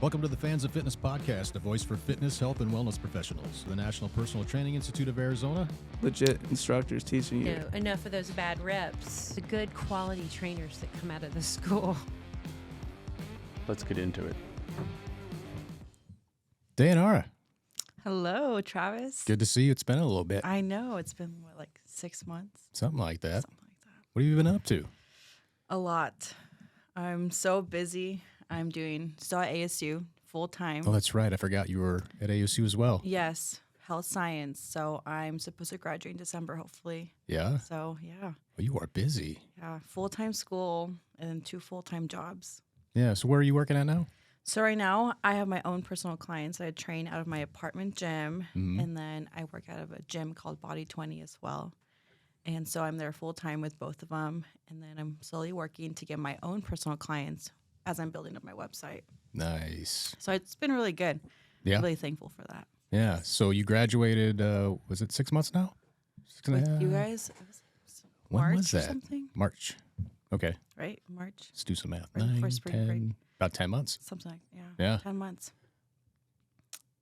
Welcome to the Fans of Fitness podcast, a voice for fitness, health, and wellness professionals. The National Personal Training Institute of Arizona. Legit instructors teaching you. No, enough of those bad reps. The good quality trainers that come out of the school. Let's get into it. Dayanara, Hello, Travis. good to see you. It's been a little bit. I know. It's been, what, like 6 months? Something like that. Something like that. What have you been up to? A lot. I'm so busy. I'm still at ASU full-time. Oh, that's right. I forgot you were at ASU as well. Yes, health science. So I'm supposed to graduate in December, hopefully. Yeah? So, yeah. Well, you are busy. Yeah, full-time school and then 2 full-time jobs. Yeah. So where are you working at now? So right now, I have my own personal clients. I train out of my apartment gym, and then I work out of a gym called Body 20 as well. And so I'm there full-time with both of them, and then I'm slowly working to get my own personal clients as I'm building up my website. Nice. So it's been really good. Yeah. Really thankful for that. Yeah. So you graduated, was it 6 months now? 6 and a With half? you guys, it was When March was that? or something, March. Okay. right? March, Let's do some math. Right before 9, spring break. 10, about 10 months. something like Yeah. 10 months.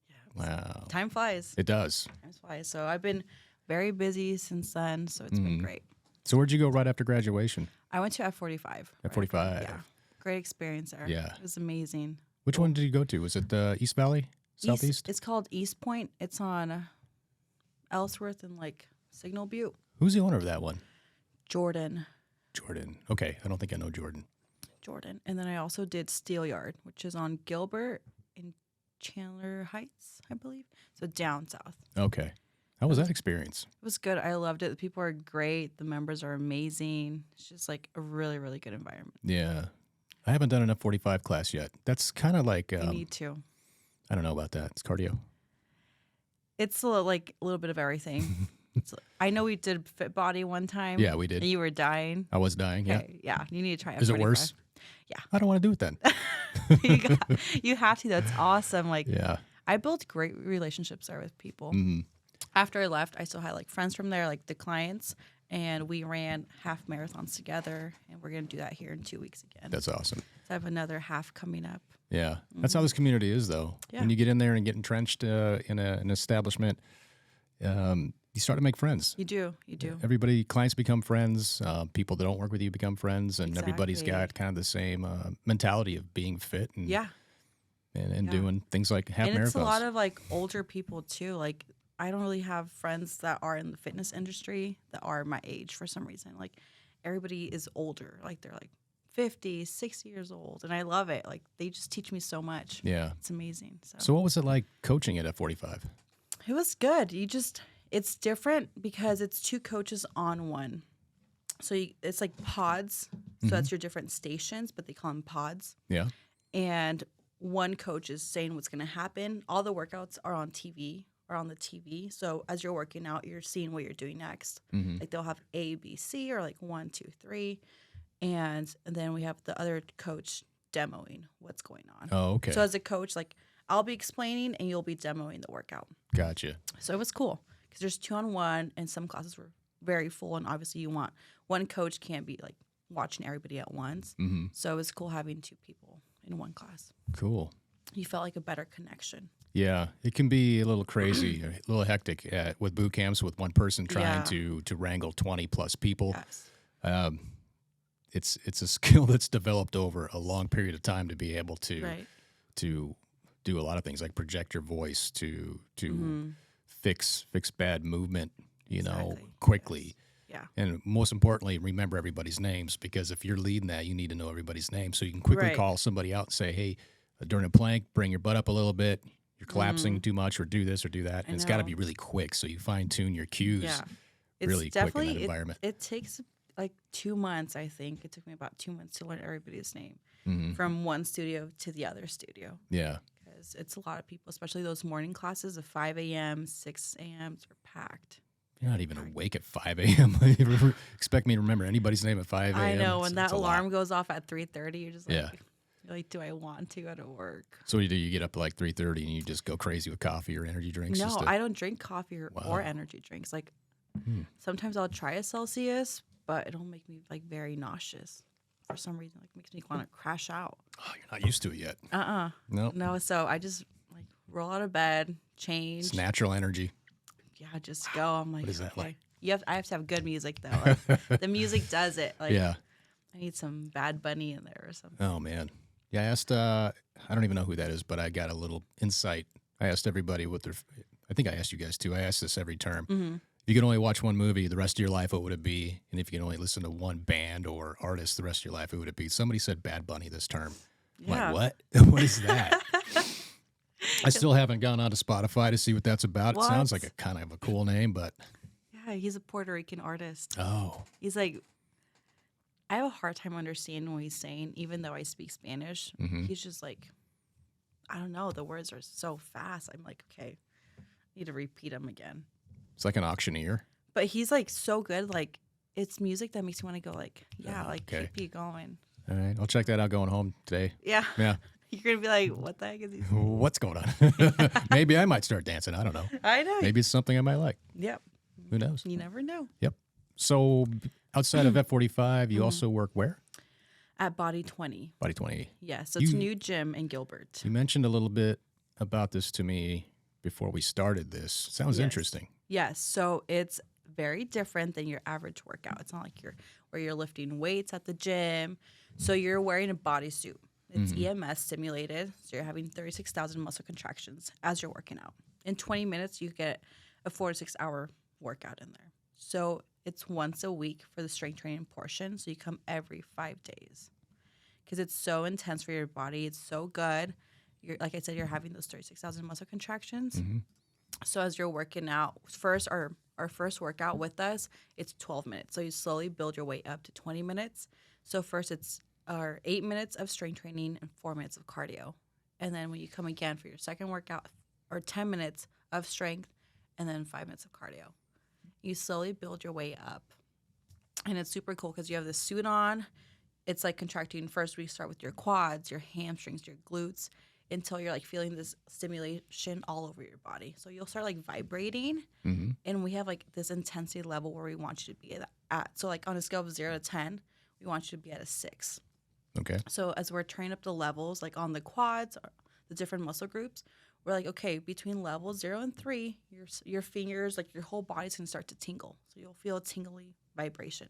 Yeah. Wow. Time flies. It does. Time flies. So I've been very busy since then. So it's been great. So where'd you go right after graduation? I went to F45. F45. Yeah. Great experience there. Yeah. It was amazing. Which one did you go to? Was it East Valley? Southeast? It's called East Point. It's on Ellsworth and like Signal Butte. Who's the owner of that one? Jordan. Okay. I don't think I know Jordan. And then I also did Steelyard, which is on Gilbert in Chandler Heights, I believe. So down south. Okay. How was that experience? It was good. I loved it. The people are great. The members are amazing. It's just like a really, really good environment. Yeah. I haven't done an F45 class yet. That's kind of like, You need to. I don't know about that. It's cardio. It's like a little bit of everything. I know we did Fit Body one time. Yeah, we did. And you were dying. I was dying. Yeah. Okay, yeah. You need to try F45. Is it worse? Yeah. I don't want to do it then. You have to. That's awesome. Like, Yeah. I built great relationships there with people. Mhm. After I left, I still had like friends from there, like the clients, and we ran half marathons together. And we're gonna do that here in 2 weeks again. That's awesome. So I have another half coming up. Yeah. That's how this community is, though. Yeah. When you get in there and get entrenched in an establishment, you start to make friends. You do. Everybody, clients become friends. People that don't work with you become friends, and everybody's Exactly. got kind of the same mentality of being fit and Yeah. and Yeah. doing things like half And marathons. it's a lot of like older people too. Like I don't really have friends that are in the fitness industry that are my age for some reason. Like everybody is older. Like they're like 50, 60 years old. And I love it. Like they just teach me so much. Yeah. It's amazing. So what was it like coaching at F45? It was good. It's different because it's 2 coaches on one. So it's like pods. So that's your different stations, but they call them pods. Yeah. And one coach is saying what's going to happen. All the workouts are on TV or on the TV. So as you're working out, you're seeing what you're doing next. Like they'll have A, B, C, or like 1, 2, 3. And then we have the other coach demoing what's going on. Oh, okay. So as a coach, like I'll be explaining and you'll be demoing the workout. Gotcha. So it was cool because there's 2-on-1 and some classes were very full. And obviously you want one coach can't be like watching everybody at once. So it was cool having 2 people in one class. Cool. You felt like a better connection. Yeah, it can be a little crazy, a little hectic with boot camps with one person trying Yeah. to wrangle 20 plus people. Yes. It's a skill that's developed over a long period of time to be able to Right. to do a lot of things like project your voice to fix bad movement, Exactly. quickly. Yeah. And most importantly, remember everybody's names, because if you're leading that, you need to know everybody's name so you can quickly Right. call somebody out and say, hey, during a plank, bring your butt up a little bit. You're collapsing too much, or do this or do that. And it's got to know. be really quick, so you fine-tune your cues Yeah. really quick in that environment. It takes like 2 months, I think. It took me about 2 months to learn everybody's name Mm-hmm. from one studio to the other studio. Yeah. Because it's a lot of people, especially those morning classes of 5 a.m., 6 a.m. are packed. You're not even awake at 5 a.m. You expect me to remember anybody's name at 5 a.m.? I know. It's- When that it's a lot. alarm goes off at 3:30, you're just like, Yeah. you're like, do I want to go to work? So what do? You get up at like 3:30 and you just go crazy with coffee or energy drinks? No, just to, I don't drink coffee or Wow. energy drinks. Like sometimes I'll try a Celsius, but it'll make me like very nauseous. for some reason, like makes me want to crash out. Oh, you're not used to it yet. No. No, so I just like roll out of bed, change. It's natural energy. Yeah, just go. I'm like, What is that okay. like? I have to have good music though. Like, the music does it. Like, Yeah. I need some Bad Bunny in there or something. Oh man. Yeah, I asked. I don't even know who that is, but I got a little insight. I asked everybody what their. I think I asked you guys too. I asked this every term. If you could only watch one movie the rest of your life, what would it be? And if you could only listen to one band or artist the rest of your life, who would it be? Somebody said Bad Bunny this term. I'm Yeah. like, what? What is that? I still haven't gone onto Spotify to see what that's about. What? It sounds like a kind of a cool name, but Yeah, he's a Puerto Rican artist. oh, He's like, I have a hard time understanding what he's saying, even though I speak Spanish. He's just like, I don't know. The words are so fast. I'm like, okay, I need to repeat them again. it's like an auctioneer. But he's like so good. Like, it's music that makes me want to go like, yeah, like okay. keep you going. All right, I'll check that out going home today. Yeah. Yeah. You're going to be like, what the heck is he saying? What's going on? Maybe I might start dancing. I don't know. I know. Maybe it's something I might like. Yep. Who knows? You never know. Yep. So outside of F45, you also work where? At Body 20. Body 20. Yeah. So it's a new gym in Gilbert. You mentioned a little bit about this to me before we started this. Sounds Yes. interesting. Yes. So it's very different than your average workout. It's not like you're lifting weights at the gym. So you're wearing a bodysuit. It's EMS stimulated. So you're having 36,000 muscle contractions as you're working out. In 20 minutes, you get a 4 to 6 hour workout in there. So it's once a week for the strength training portion. So you come every 5 days because it's so intense for your body. It's so good. Like I said, you're having those 36,000 muscle contractions. So as you're working out, our first workout with us, it's 12 minutes. So you slowly build your way up to 20 minutes. So first it's 8 minutes of strength training and 4 minutes of cardio. And then when you come again for your second workout, or 10 minutes of strength and then 5 minutes of cardio. You slowly build your way up. And it's super cool because you have the suit on. It's like contracting. First, we start with your quads, your hamstrings, your glutes, until you're like feeling this stimulation all over your body. So you'll start like vibrating. And we have like this intensity level where we want you to be at. So like on a scale of 0 to 10, we want you to be at a 6. Okay. So as we're training up the levels, like on the quads, or the different muscle groups, we're like, okay, between levels 0 and 3, your fingers, like your whole body's gonna start to tingle. So you'll feel a tingly vibration.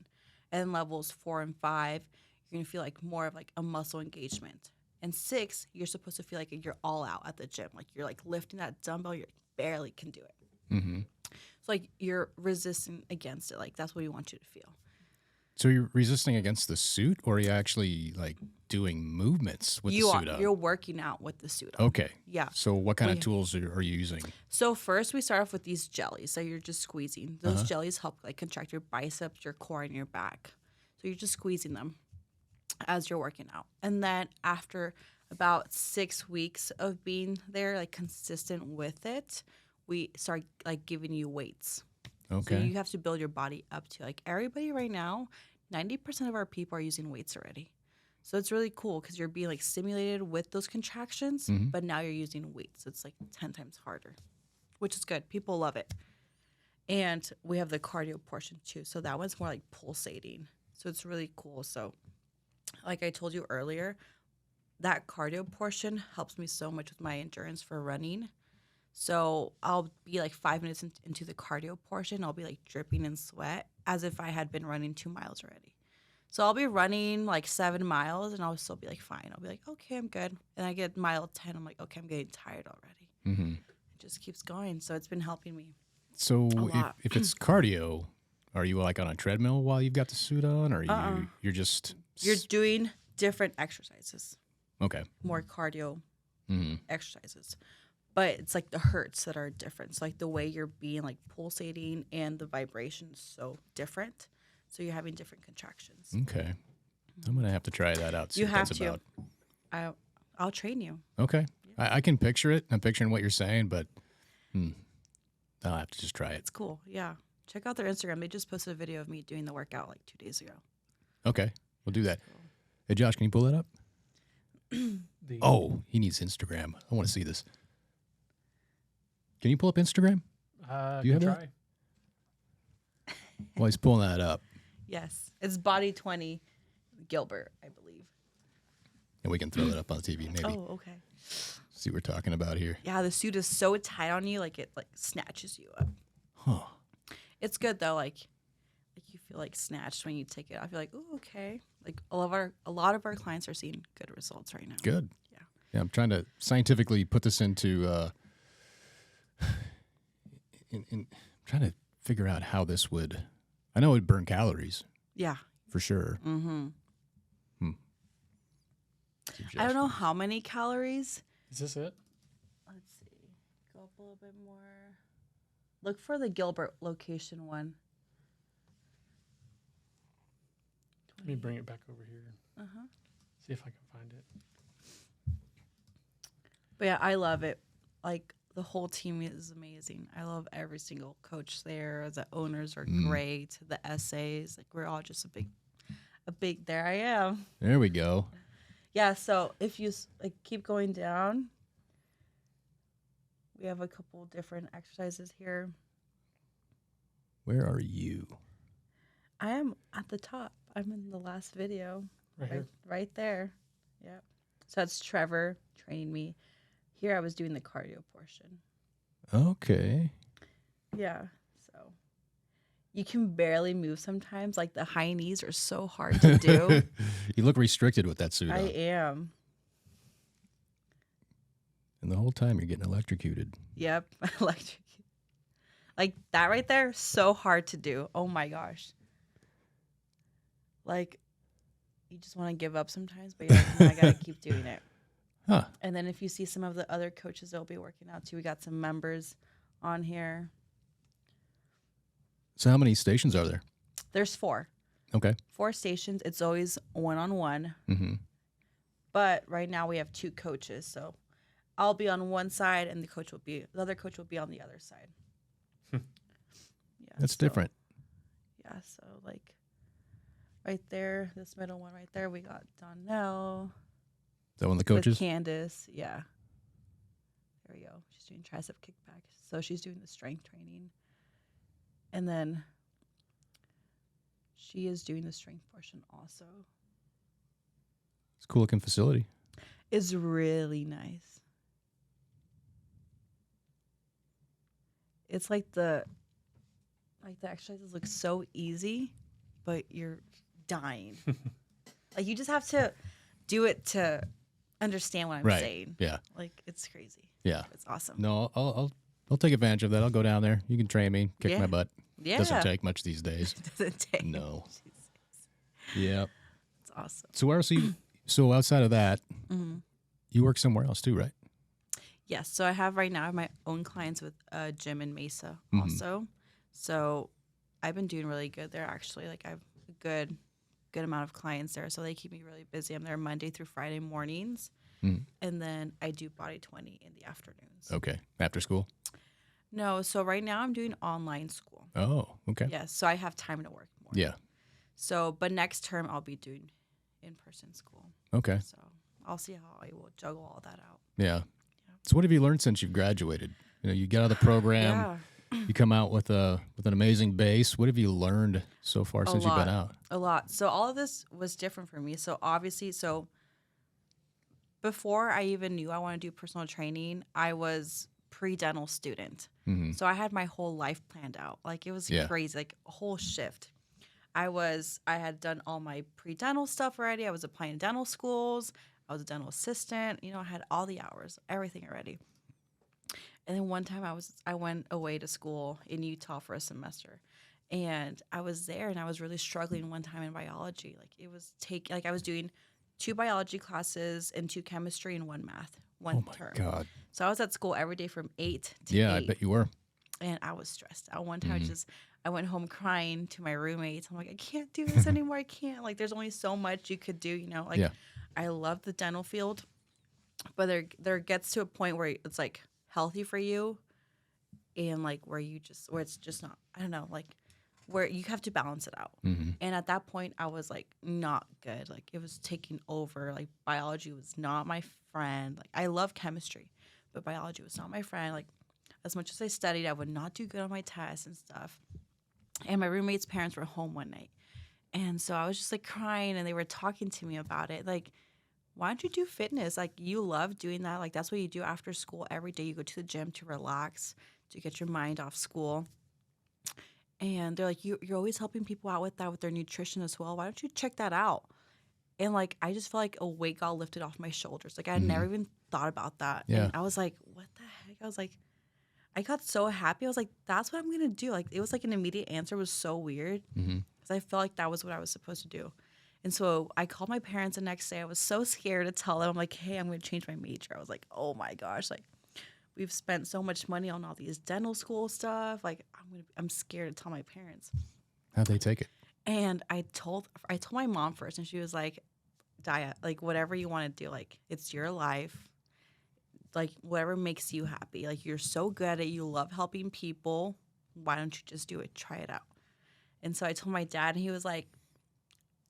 And then levels 4 and 5, you're gonna feel like more of like a muscle engagement. And 6, you're supposed to feel like you're all out at the gym. Like you're like lifting that dumbbell, you barely can do it. So like you're resisting against it. Like that's what we want you to feel. So you're resisting against the suit, or are you actually like doing movements with the suit on? You're working out with the suit on. Okay. Yeah. So what kind of tools are you using? So first we start off with these jellies. So you're just squeezing. Those jellies help like contract your biceps, your core, and your back. So you're just squeezing them as you're working out. And then after about 6 weeks of being there, like consistent with it, we start like giving you weights. Okay. So you have to build your body up to like everybody right now, 90% of our people are using weights already. So it's really cool because you're being like stimulated with those contractions, but now you're using weights. It's like 10 times harder, which is good. People love it. And we have the cardio portion too. So that one's more like pulsating. So it's really cool. So like I told you earlier, that cardio portion helps me so much with my endurance for running. So I'll be like 5 minutes into the cardio portion. I'll be like dripping in sweat as if I had been running 2 miles already. So I'll be running like 7 miles and I'll still be like fine. I'll be like, okay, I'm good. And I get mile 10. I'm like, okay, I'm getting tired already. It just keeps going. So it's been helping me. So a lot. if it's cardio, are you like on a treadmill while you've got the suit on, or you're just You're doing different exercises, okay? more cardio exercises. But it's like the hertz that are different. So like the way you're being like pulsating and the vibration is so different. So you're having different contractions. Okay, I'm gonna have to try that out. See You what have that's to. about. I'll train you. Okay, I can picture it. I'm picturing what you're saying, but I'll have to just try it. It's cool. Yeah. Check out their Instagram. They just posted a video of me doing the workout like 2 days ago. Okay, we'll do that. Hey, Josh, can you pull that up? Oh, he needs Instagram. I want to see this. Can you pull up Instagram? Do you have that? While he's pulling that up. Yes. It's Body 20 Gilbert, I believe. And we can throw that up on the TV, maybe. Oh, okay. See what we're talking about here. Yeah, the suit is so tight on you, like it like snatches you up. Huh. It's good though, like you feel like snatched when you take it off. You're like, oh, okay. Like a lot of our clients are seeing good results right now. Good. Yeah. Yeah, I'm trying to scientifically put this into in trying to figure out how this would. I know it would burn calories Yeah. for sure. Mm-hmm. I don't know how many calories. Is this it? Let's see. Go up a little bit more. Look for the Gilbert location one. Let me bring it back over here. Uh-huh. See if I can find it. But yeah, I love it. Like the whole team is amazing. I love every single coach there. The owners are great. The essays, like we're all just a big. There I am. There we go. Yeah. So if you like keep going down, we have a couple different exercises here. Where are you? I am at the top. I'm in the last video. Right here. Right there. Yep. So that's Trevor training me. Here I was doing the cardio portion. Okay. Yeah. So you can barely move sometimes. Like the high knees are so hard to do. You look restricted with that suit I on. am. And the whole time you're getting electrocuted. Yep. Electric. Like that right there, so hard to do. Oh my gosh. Like you just want to give up sometimes, but you're like, no, I gotta keep doing it. Huh. And then if you see some of the other coaches that'll be working out too, we got some members on here. So how many stations are there? There's 4. Okay. 4 stations. It's always one-on-one. Mm-hmm. But right now we have 2 coaches, so I'll be on one side and the other coach will be on the other side. Yeah, That's so- different. Yeah, so like right there, this middle one right there, we got Donnell. Is that one of the With coaches? Candace, yeah. There we go. She's doing tricep kickback. So she's doing the strength training. And then she is doing the strength portion also. It's a cool looking facility. It's really nice. It's like the exercises look so easy, but you're dying. Like you just have to do it to understand what I'm Right. saying. Yeah. Like it's crazy. Yeah. It's awesome. No, I'll take advantage of that. I'll go down there. You can train me, kick Yeah. my butt. Yeah. Doesn't take much these days. Doesn't take. No. Yeah. It's awesome. So where else? So outside of that, you work somewhere else too, right? Yes. So I have right now I have my own clients with a gym in Mesa Mhm. also. So I've been doing really good there actually. Like I have a good amount of clients there. So they keep me really busy. I'm there Monday through Friday mornings. Mhm. And then I do Body 20 in the afternoons. Okay. After school? No, so right now I'm doing online school. Oh, okay. Yes, so I have time to work more. Yeah. So, but next term I'll be doing in-person school. Okay. So I'll see how I will juggle all that out. Yeah. So what have you learned since you've graduated? You know, you get out of the program, Yeah, you come out with an amazing base. What have you learned so far since you've been out? a lot. So all of this was different for me. So obviously, before I even knew I wanted to do personal training, I was pre-dental student. Mm-hmm. So I had my whole life planned out. Like it was Yeah. crazy, like a whole shift. I had done all my pre-dental stuff already. I was applying to dental schools. I was a dental assistant. You know, I had all the hours, everything already. And then one time I went away to school in Utah for a semester. And I was there and I was really struggling one time in biology. Like it was I was doing 2 biology classes and 2 chemistry and 1 math, one Oh my term. God. So I was at school every day from 8 to Yeah, 8. I bet you were. And I was stressed out. One time Mm-hmm. I went home crying to my roommates. I'm like, I can't do this anymore. I can't. Like there's only so much you could do, you know? Like Yeah. I love the dental field, but there gets to a point where it's like healthy for you and like where it's just not, I don't know, like where you have to balance it out. Mm-hmm. And at that point I was like not good. Like it was taking over. Like biology was not my friend. Like I love chemistry, but biology was not my friend. Like as much as I studied, I would not do good on my tests and stuff. And my roommate's parents were home one night. And so I was just like crying, and they were talking to me about it. Like, why don't you do fitness? Like, you love doing that. Like, that's what you do after school every day. You go to the gym to relax, to get your mind off school. And they're like, you're always helping people out with that, with their nutrition as well. Why don't you check that out? And like, I just felt like a weight got lifted off my shoulders. Like, I had never even thought about that. Yeah. And I was like, what the heck? I was like, I got so happy. I was like, that's what I'm going to do. Like, it was like an immediate answer. It was so weird because I felt like that was what I was supposed to do. And so I called my parents the next day. I was so scared to tell them. I'm like, hey, I'm going to change my major. I was like, oh my gosh, like, we've spent so much money on all these dental school stuff. Like, I'm scared to tell my parents. How'd they take it? And I told my mom first, and she was like, Daya, like, whatever you want to do, like, it's your life. Like, whatever makes you happy. Like, you're so good at it. You love helping people. Why don't you just do it? Try it out. And so I told my dad, and he was like,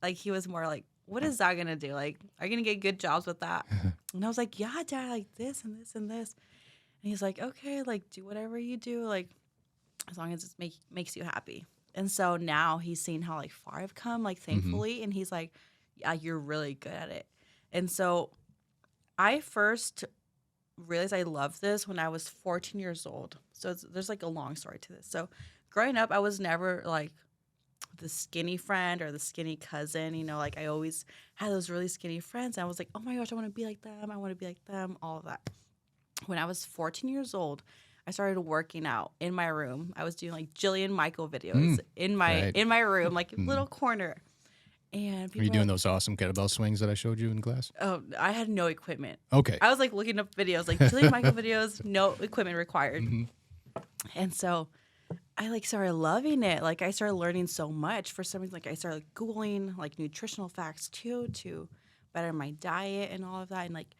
he was more like, what is that going to do? Like, are you going to get good jobs with that? And I was like, yeah, Dad, like this and this and this. And he's like, okay, like, do whatever you do, like, as long as it makes you happy. And so now he's seen how, like, far I've come, like, thankfully. And he's like, yeah, you're really good at it. And so I first realized I loved this when I was 14 years old. So there's, like, a long story to this. So growing up, I was never, like, the skinny friend or the skinny cousin. You know, like, I always had those really skinny friends. And I was like, oh, my gosh, I want to be like them. I want to be like them, all of that. When I was 14 years old, I started working out in my room. I was doing, like, Jillian Michael videos in my room, like, a little corner. And Were you doing those awesome kettlebell swings that I showed you in class? Oh, I had no equipment. Okay. I was, like, looking up videos, like, Jillian Michael videos, no equipment required. And so I, like, started loving it. Like, I started learning so much. For some reason, like, I started Googling, like, nutritional facts, too, to better my diet and all of that. And, like,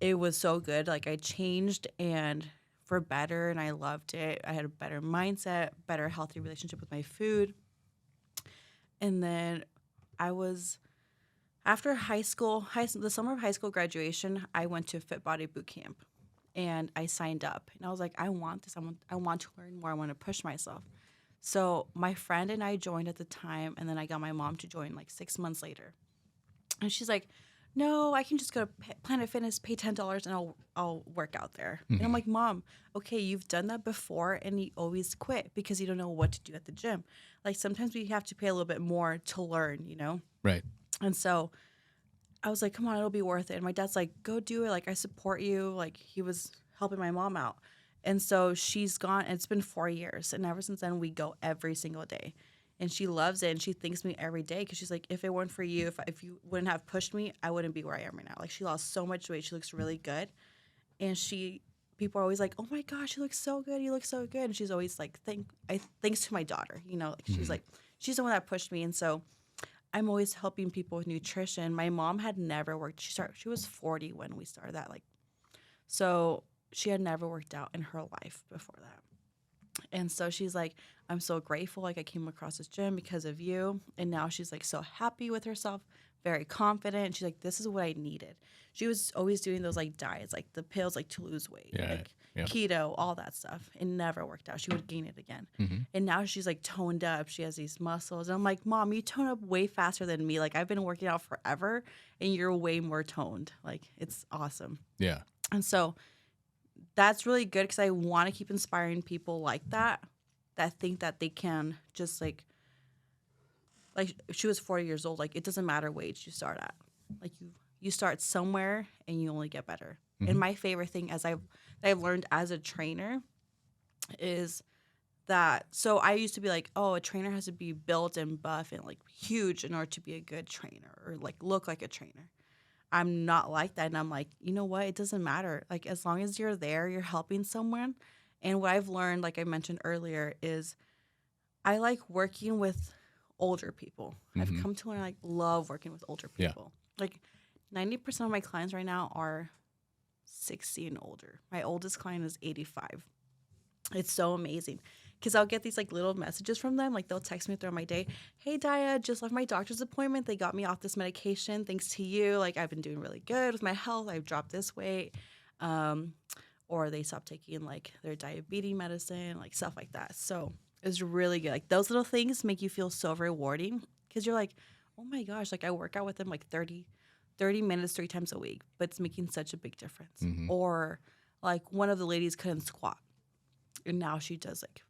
it was so good. Like, I changed and for better, and I loved it. I had a better mindset, better healthy relationship with my food. And then after high school, the summer of high school graduation, I went to Fit Body Boot Camp, and I signed up. And I was like, I want this. I want to learn more. I want to push myself. So my friend and I joined at the time, and then I got my mom to join, like, 6 months later. And she's like, no, I can just go to Planet Fitness, pay $10, and I'll work out there. And I'm like, Mom, okay, you've done that before, and you always quit because you don't know what to do at the gym. Like, sometimes we have to pay a little bit more to learn, you know? Right. And so I was like, come on, it'll be worth it. And my dad's like, go do it. Like, I support you. Like, he was helping my mom out. And so she's gone, and it's been 4 years. And ever since then, we go every single day. And she loves it, and she thanks me every day because she's like, if it weren't for you, if you wouldn't have pushed me, I wouldn't be where I am right now. Like, she lost so much weight. She looks really good. And people are always like, oh, my gosh, you look so good. You look so good. And she's always like, thanks to my daughter. You know, like, she's like, she's the one that pushed me. And so I'm always helping people with nutrition. My mom had never worked. She was 40 when we started that. Like, so she had never worked out in her life before that. And so she's like, I'm so grateful. Like, I came across this gym because of you. And now she's, like, so happy with herself, very confident. She's like, this is what I needed. She was always doing those, like, diets, like the pills, like, to lose weight, keto, all that stuff. It never worked out. She would gain it again. And now she's, like, toned up. She has these muscles. And I'm like, Mom, you tone up way faster than me. Like, I've been working out forever, and you're way more toned. Like, it's awesome. Yeah. And so that's really good because I want to keep inspiring people like that think that they can just, like she was 40 years old. Like, it doesn't matter what age you start at. Like, you start somewhere and you only get better. And my favorite thing I've learned as a trainer is that, so I used to be like, oh, a trainer has to be built and buff and, like, huge in order to be a good trainer or, like, look like a trainer. I'm not like that. And I'm like, you know what? It doesn't matter. Like, as long as you're there, you're helping someone. And what I've learned, like I mentioned earlier, is I like working with older people. I've come to learn, like, love working with older people. Yeah. Like, 90% of my clients right now are 60 and older. My oldest client is 85. It's so amazing. Because I'll get these, like, little messages from them. Like, they'll text me throughout my day. Hey, Daya, just left my doctor's appointment. They got me off this medication. Thanks to you. Like, I've been doing really good with my health. I've dropped this weight. Or they stopped taking, like, their diabetes medicine, like, stuff like that. So it's really good. Like, those little things make you feel so rewarding. because you're like, oh my gosh, like I work out with them like 30 minutes 3 times a week, but it's making such a big difference. Or like one of the ladies couldn't squat, and now she does like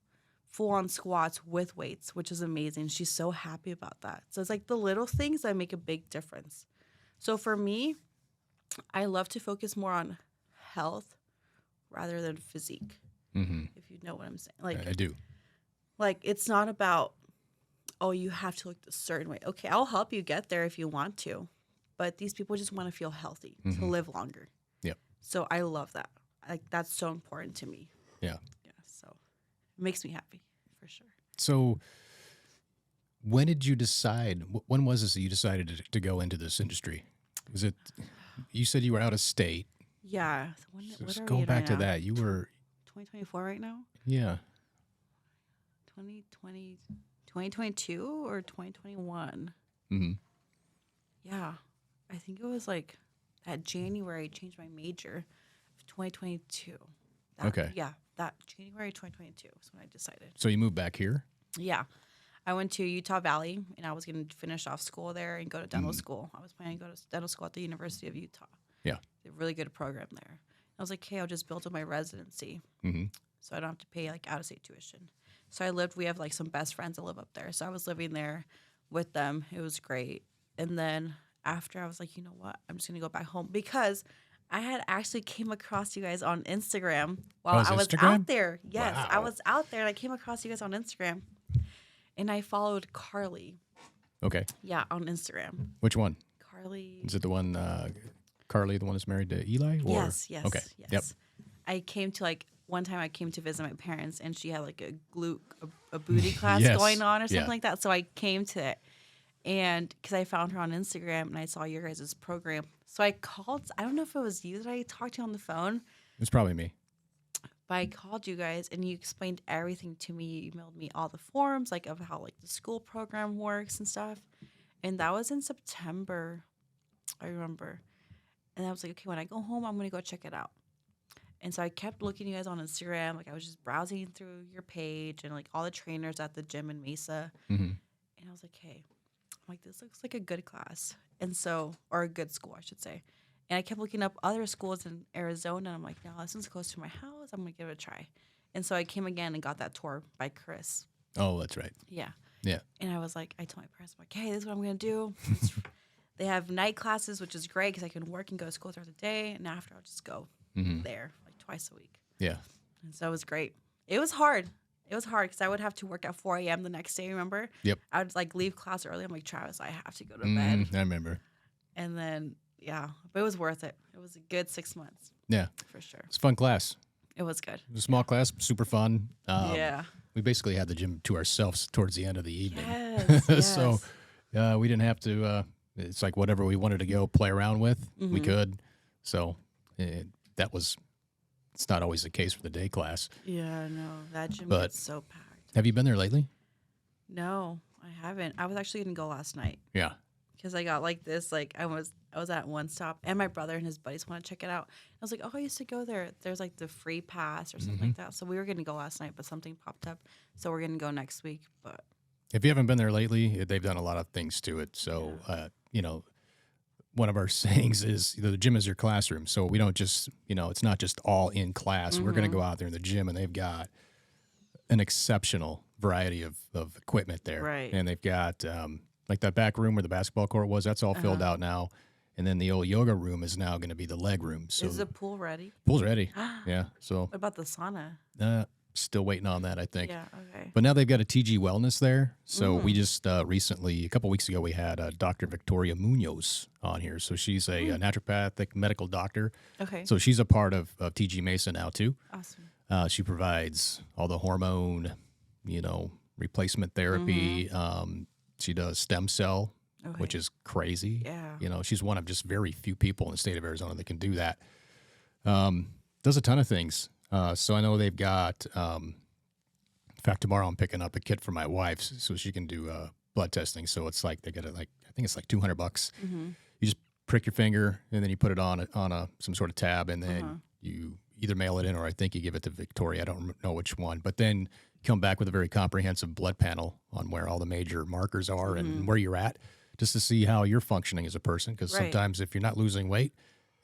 full on squats with weights, which is amazing. She's so happy about that. So it's like the little things that make a big difference. So for me, I love to focus more on health rather than physique. If you know what I'm saying. Like I do. Like it's not about, oh, you have to look a certain way. Okay, I'll help you get there if you want to. But these people just want to feel healthy, to live longer. Yep. So I love that. Like that's so important to me. Yeah. Yeah. So it makes me happy for sure. So when did you decide, when was this that you decided to go into this industry? Was it, you said you were out of state. Yeah. So Just what are going we back in to right now? that, you were, 2024 right now? yeah. 2022 or 2021? Mm-hmm. Yeah. I think it was like that January I changed my major of 2022. Okay. Yeah. That January 2022 is when I decided. So you moved back here? Yeah. I went to Utah Valley and I was going to finish off school there and go to dental school. I was planning to go to dental school at the University of Utah. Yeah. They have a really good program there. I was like, hey, I'll just build up my residency Mm-hmm. so I don't have to pay like out-of-state tuition. So we have like some best friends that live up there. So I was living there with them. It was great. And then after I was like, you know what? I'm just going to go back home because I had actually came across you guys on Instagram while I was Instagram? out there. Yes, I Wow. was out there and I came across you guys on Instagram. And I followed Carly. Okay. Yeah, on Instagram. Which one? Carly. Is it the one, Carly, the one that's married to Eli? Or? Yes. Okay. Yes. Yep. I came to one time I came to visit my parents and she had like a booty class Yes. going on or something Yeah. like that. So I came to it. And because I found her on Instagram and I saw your guys' program. So I called, I don't know if it was you that I talked to on the phone, It was probably me. but I called you guys and you explained everything to me. You emailed me all the forms, like of how like the school program works and stuff. And that was in September, I remember. And I was like, okay, when I go home, I'm going to go check it out. And so I kept looking at you guys on Instagram. Like I was just browsing through your page and like all the trainers at the gym in Mesa. Mm-hmm. And I was like, hey, I'm like, this looks like a good class. And so, or a good school, I should say. And I kept looking up other schools in Arizona. And I'm like, no, this one's close to my house. I'm going to give it a try. And so I came again and got that tour by Chris. Oh, that's right. Yeah. Yeah. And I was like, I told my parents, I'm like, hey, this is what I'm going to do. They have night classes, which is great because I can work and go to school throughout the day. And after, I'll just go there like twice a week. Yeah. And so it was great. It was hard. It was hard because I would have to work at 4 a.m. the next day, remember? Yep. I would like leave class early. I'm like, Travis, I have to go to bed. I remember. And then, yeah, but it was worth it. It was a good 6 months Yeah. for sure. It's a fun class. It was good. It was a small class, super fun. Yeah. We basically had the gym to ourselves towards the end of the evening. Yes. Yes. So we didn't have to, it's like whatever we wanted to go play around with, we could. So it's not always the case for the day class. Yeah, no, that gym But- gets so packed. Have you been there lately? No, I haven't. I was actually going to go last night Yeah. because I got like this. Like I was at One Stop and my brother and his buddies want to check it out. I was like, oh, I used to go there. There's like the free pass or something like that. So we were going to go last night, but something popped up. So we're going to go next week. But If you haven't been there lately, they've done a lot of things to it. So, one of our sayings is the gym is your classroom. So we don't just, it's not just all in class. We're going to go out there in the gym and they've got an exceptional variety of equipment there. Right. And they've got like that back room where the basketball court was, that's all filled out now. And then the old yoga room is now going to be the leg room. So is the pool ready? pool's ready. Yeah. So What about the sauna? still waiting on that, I think. Yeah, okay. But now they've got a TG Wellness there. So we just recently, a couple weeks ago, we had Dr. Victoria Munoz on here. So she's a naturopathic medical doctor. Okay. So she's a part of TG Mesa now, too. Awesome. She provides all the hormone, replacement therapy. She does stem cell, Okay. which is crazy. Yeah. She's one of just very few people in the state of Arizona that can do that. Does a ton of things. So I know they've got, in fact, tomorrow I'm picking up a kit for my wife so she can do blood testing. So it's like they get it I think it's like $200. You just prick your finger and then you put it on some sort of tab and then you either mail it in or I think you give it to Victoria. I don't know which one, but then come back with a very comprehensive blood panel on where all the major markers are and where you're at, just to see how you're functioning as a person. Because Right. sometimes if you're not losing weight,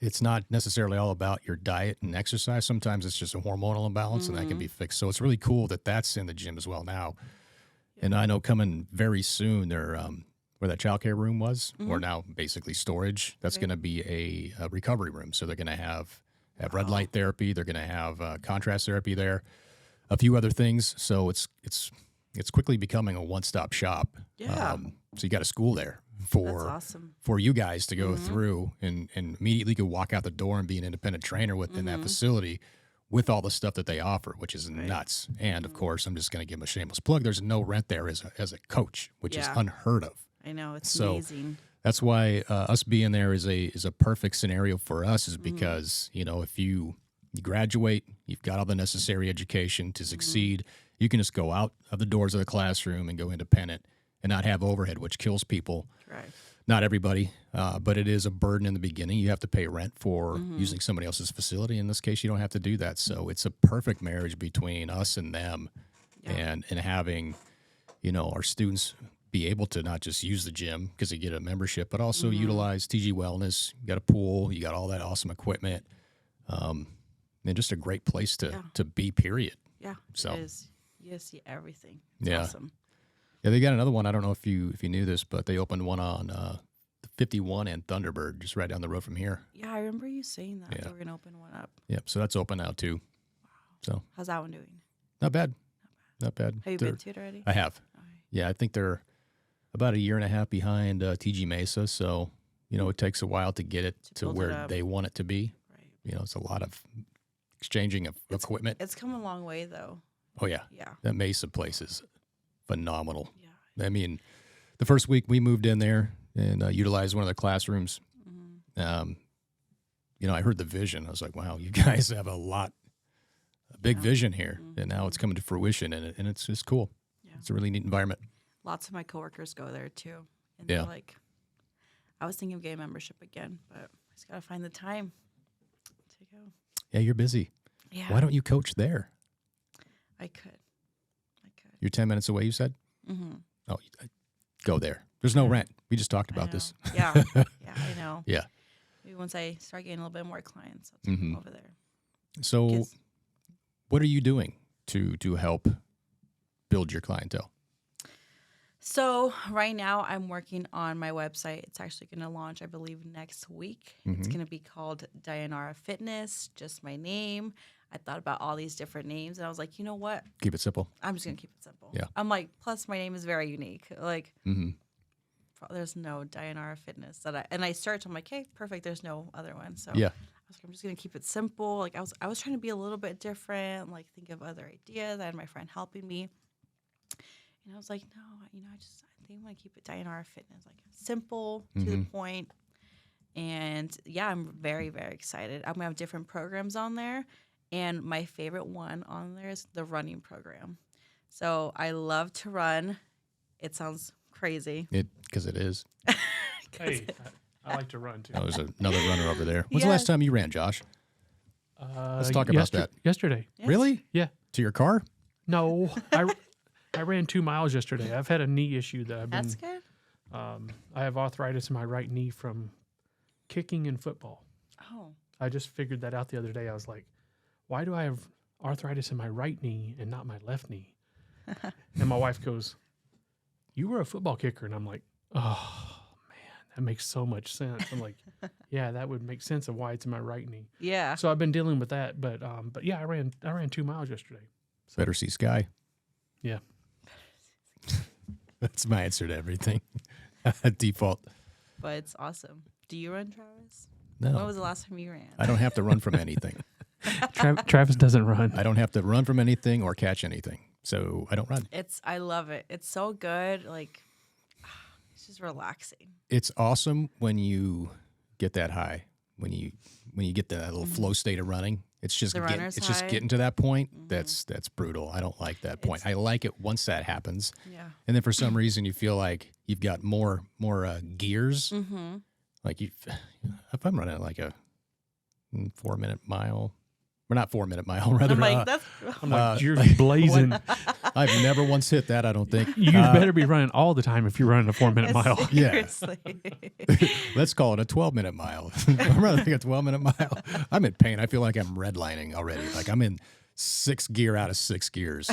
it's not necessarily all about your diet and exercise. Sometimes it's just a hormonal imbalance, and that can be fixed. So it's really cool that that's in the gym as well now. And I know coming very soon, they're where that childcare room was, or now basically storage. That's going to be a recovery room. So they're going to have red light therapy. They're going to have contrast therapy there, a few other things. So it's quickly becoming a one-stop shop. Yeah. So you got a school there That's for awesome. for you guys to go through and immediately could walk out the door and be an independent trainer within that facility with all the stuff that they offer, which is nuts. And of course, I'm just going to give them a shameless plug. There's no rent there as a coach, which is Yeah. unheard of. I know, it's So, amazing. That's why us being there is a perfect scenario for us, is because, if you graduate, you've got all the necessary education to succeed, you can just go out of the doors of the classroom and go independent and not have overhead, which kills people. Right. Not everybody, but it is a burden in the beginning. You have to pay rent for using somebody else's facility. In this case, you don't have to do that. So it's a perfect marriage between us and them, and having, our students be able to not just use the gym because they get a membership, but also utilize TG Wellness. You got a pool, you got all that awesome equipment, and just a great place to be, period. Yeah. So- It is. You see everything. It's Yeah. awesome. Yeah, they got another one. I don't know if you knew this, but they opened one on 51 and Thunderbird, just right down the road from here. Yeah, I remember you saying that. Yeah. They were going to open one up. Yep, so that's open now too. So How's that one doing? not bad. Not bad. Have you They're- been to it already? I have. Okay. Yeah, I think they're about a year and a half behind TG Mesa. So, it takes a while to get it To to build it where up. they want it to be. Right. It's a lot of exchanging of equipment. It's come a long way, though. Oh, yeah. Yeah. That Mesa place is phenomenal. Yeah. I mean, the first week we moved in there and utilized one of the classrooms. I heard the vision. I was like, wow, you guys have a big vision here. And now it's coming to fruition, and it's just cool. Yeah. It's a really neat environment. Lots of my coworkers go there, too. And Yeah. they're like, I was thinking of getting membership again, but I just got to find the time to go. Yeah, you're busy. Yeah. Why don't you coach there? I could. You're 10 minutes away, you said? Mm-hmm. Oh, go there. There's no rent. We just talked about this. Yeah. Yeah, I know. Yeah. Maybe once I start getting a little bit more clients, I'll take them over there. So 'Cause- what are you doing to help build your clientele? So right now I'm working on my website. It's actually going to launch, I believe, next week. It's going to be called Dayanara Fitness, just my name. I thought about all these different names, and I was like, you know what? Keep it simple. I'm just going to keep it simple. Yeah. I'm like, plus my name is very unique. Like, there's no Dayanara Fitness and I searched. I'm like, hey, perfect. There's no other one. So Yeah. I was like, I'm just going to keep it simple. Like I was trying to be a little bit different, like think of other ideas. I had my friend helping me. And I was like, no, I think I'm going to keep it Dayanara Fitness, like simple, to the point. And yeah, I'm very, very excited. I'm going to have different programs on there. And my favorite one on there is the running program. So I love to run. It sounds crazy. Because it is. Hey, I like to run too. Oh, there's another runner over there. When's the last time you ran, Josh? Let's talk about that. Yesterday. Yes. Really? Yeah. To your car? No, I ran 2 miles yesterday. I've had a knee issue that I've been. That's good. I have arthritis in my right knee from kicking in football. Oh, I just figured that out the other day. I was like, why do I have arthritis in my right knee and not my left knee? And my wife goes, you were a football kicker. And I'm like, oh, man, that makes so much sense. I'm like, yeah, that would make sense of why it's in my right knee. yeah. So I've been dealing with that. But yeah, I ran 2 miles yesterday. Better see sky. Yeah. That's my answer to everything. Default. But it's awesome. Do you run, Travis? When No. was the last time you ran? I don't have to run from anything. Travis doesn't run. I don't have to run from anything or catch anything. So I don't run. I love it. It's so good. Like, it's just relaxing. It's awesome when you get that high. When you get that little flow state of running. It's just The getting, runner's it's just high. getting to that point. That's brutal. I don't like that point. I like it once that happens. Yeah. And then for some reason you feel like you've got more gears. Mm-hmm. Like if I'm running like a 4-minute mile, We're not 4 minute mile. Rather, I'm like, that's I'm like, you're blazing. I've never once hit that. I don't think. You better be running all the time if you're running a 4-minute mile. Yeah. seriously. Let's call it a 12-minute mile. I'm running a 12-minute mile. I'm in pain. I feel like I'm redlining already. Like I'm in 6th gear out of 6 gears.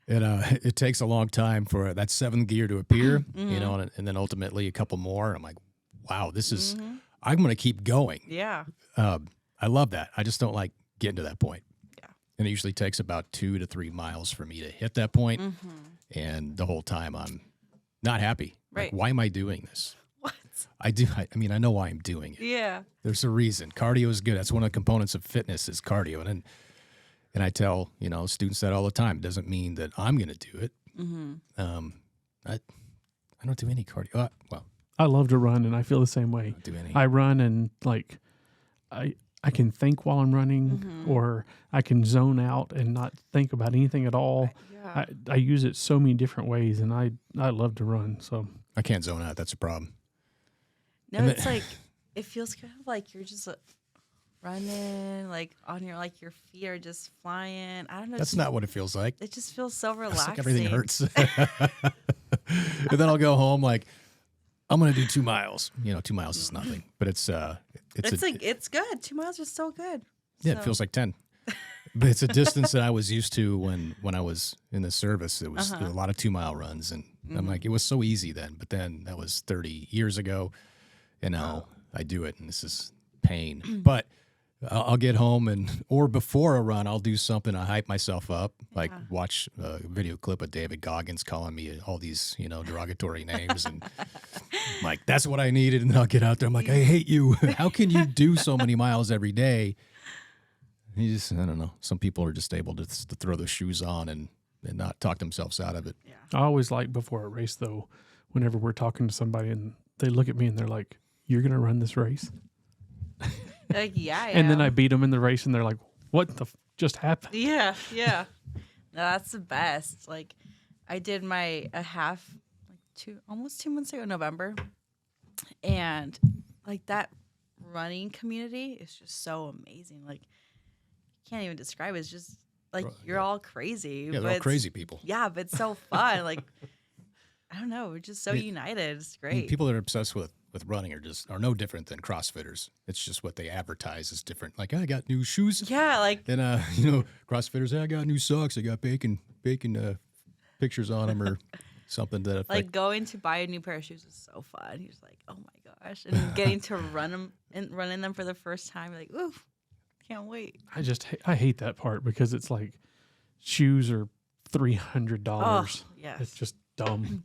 It takes a long time for that 7th gear to appear, you know, and then ultimately a couple more. And I'm like, wow, this is, I'm going to keep going. Yeah. I love that. I just don't like getting to that point. Yeah. And it usually takes about 2 to 3 miles for me to hit that point. And the whole time I'm not happy. Right. Like, why am I doing this? What? I mean, I know why I'm doing it. Yeah. There's a reason. Cardio is good. That's one of the components of fitness is cardio. And I tell, you know, students that all the time. It doesn't mean that I'm going to do it. I don't do any cardio. Well, I love to run, and I feel the same way. I don't do any. I run, and like I can think while I'm running, or I can zone out and not think about anything at all. Yeah. I use it so many different ways, and I love to run. So I can't zone out. That's a problem. No, And it's like it feels kind of like you're just running, like on your feet are just flying. I don't know. That's not what it feels like. It just feels so It's relaxing. like everything hurts. And then I'll go home like, I'm going to do 2 miles. You know, 2 miles is nothing, but it's It's good. 2 miles is so good. yeah, So- it feels like 10. But it's a distance that I was used to when I was in the service. It was a lot of 2 mile runs, and I'm like, it was so easy then. But then that was 30 years ago, and now I do it, and this is pain. But I'll get home or before a run, I'll do something. I hype myself up, like watch a video clip of David Goggins calling me all these, you know, derogatory names, and I'm like, that's what I needed. And then I'll get out there. I'm like, I hate you. How can you do so many miles every day? You just, I don't know. Some people are just able to throw their shoes on and not talk themselves out of it. I always like before a race, though, whenever we're talking to somebody and they look at me and they're like, "You're going to run this race?" Like, yeah. And then I beat them in the race, and they're like, "What the just happened?" Yeah. No, that's the best. Like, I did a half, like almost 2 months ago in November, and like that running community is just so amazing. Like, can't even describe it. It's just like you're all crazy. Yeah, they're all crazy people. Yeah, but it's so fun. Like, I don't know, we're just so united. It's I mean, great. people that are obsessed with running are no different than CrossFitters. It's just what they advertise is different. Like, I got new shoes. Yeah, like And you know, CrossFitters, I got new socks. I got bacon pictures on them or something that like going to buy a new pair of shoes is so fun. You're just like, oh my gosh, and getting to run in them for the first time, you're like, ooh, can't wait. I hate that part because it's like shoes are $300. Oh, yes. It's just dumb.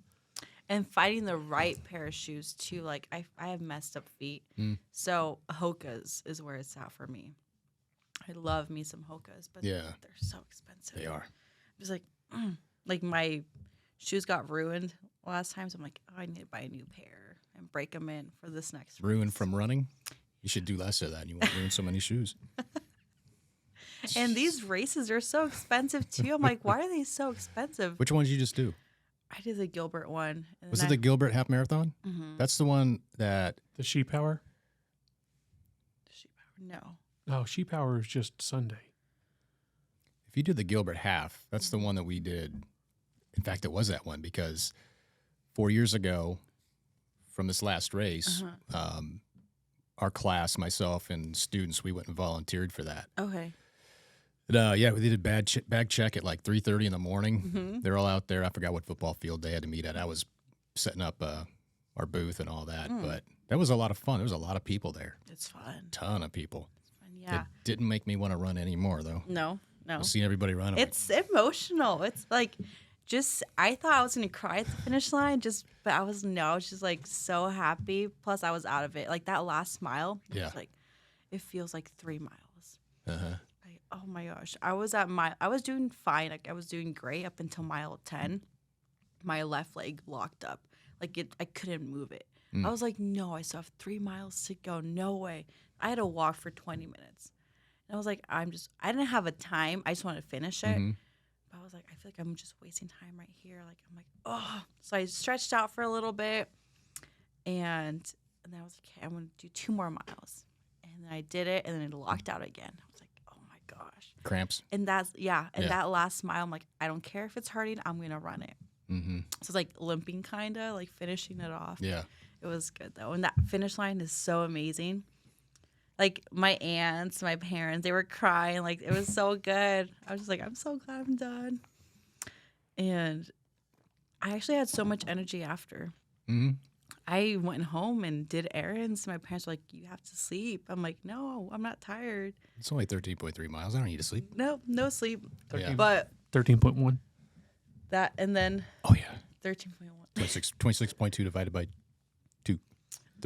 And finding the right pair of shoes too. Like I have messed up feet, so Hoka's is where it's at for me. I love me some Hoka's, but Yeah. they're so expensive. they are. It was like my shoes got ruined last time, so I'm like, oh, I need to buy a new pair and break them in for this next Ruined race. from running? You should do less of that. You won't ruin so many shoes. And these races are so expensive too. I'm like, why are they so expensive? Which ones you just do? I did the Gilbert one. And Was then it the Gilbert Half Marathon? That's the one that The Sheep Hour? No. No, Sheep Hour is just Sunday. if you did the Gilbert Half, that's the one that we did. In fact, it was that one because 4 years ago from this last race, our class, myself and students, we went and volunteered for that. Okay. Yeah, we did a bag check at like 3:30 in the morning. They're all out there. I forgot what football field they had to meet at. I was setting up our booth and all that, but that was a lot of fun. There was a lot of people there. It's fun. Ton of people. Yeah. It didn't make me want to run anymore, though. No. Seeing everybody run. It's emotional. It's like I thought I was gonna cry at the finish line, but I was just like so happy. Plus I was out of it. Like that last mile. Yeah. It's like it feels like 3 miles. Uh-huh. Like, oh my gosh. I was doing fine. Like I was doing great up until mile 10. My left leg locked up. Like I couldn't move it. I was like, no, I still have 3 miles to go. No way. I had to walk for 20 minutes. And I was like, I didn't have a time. I just wanted to finish it. But I was like, I feel like I'm just wasting time right here. Like, I'm like, oh. So I stretched out for a little bit. And then I was like, okay, I'm going to do 2 more miles. And then I did it. And then it locked out again. I was like, oh my gosh. Cramps. And that last mile, I'm like, I don't care if it's hurting, I'm going to run it. Mm-hmm. So it's like limping kind of, like finishing it off. Yeah. It was good though. And that finish line is so amazing. Like my aunts, my parents, they were crying. Like it was so good. I was just like, I'm so glad I'm done. And I actually had so much energy after. Mm-hmm. I went home and did errands. My parents were like, you have to sleep. I'm like, no, I'm not tired. It's only 13.3 miles. I don't need to sleep. No sleep. Yeah. But 13.1. that, and then Oh, yeah. 13.1. 26.2 divided by 2.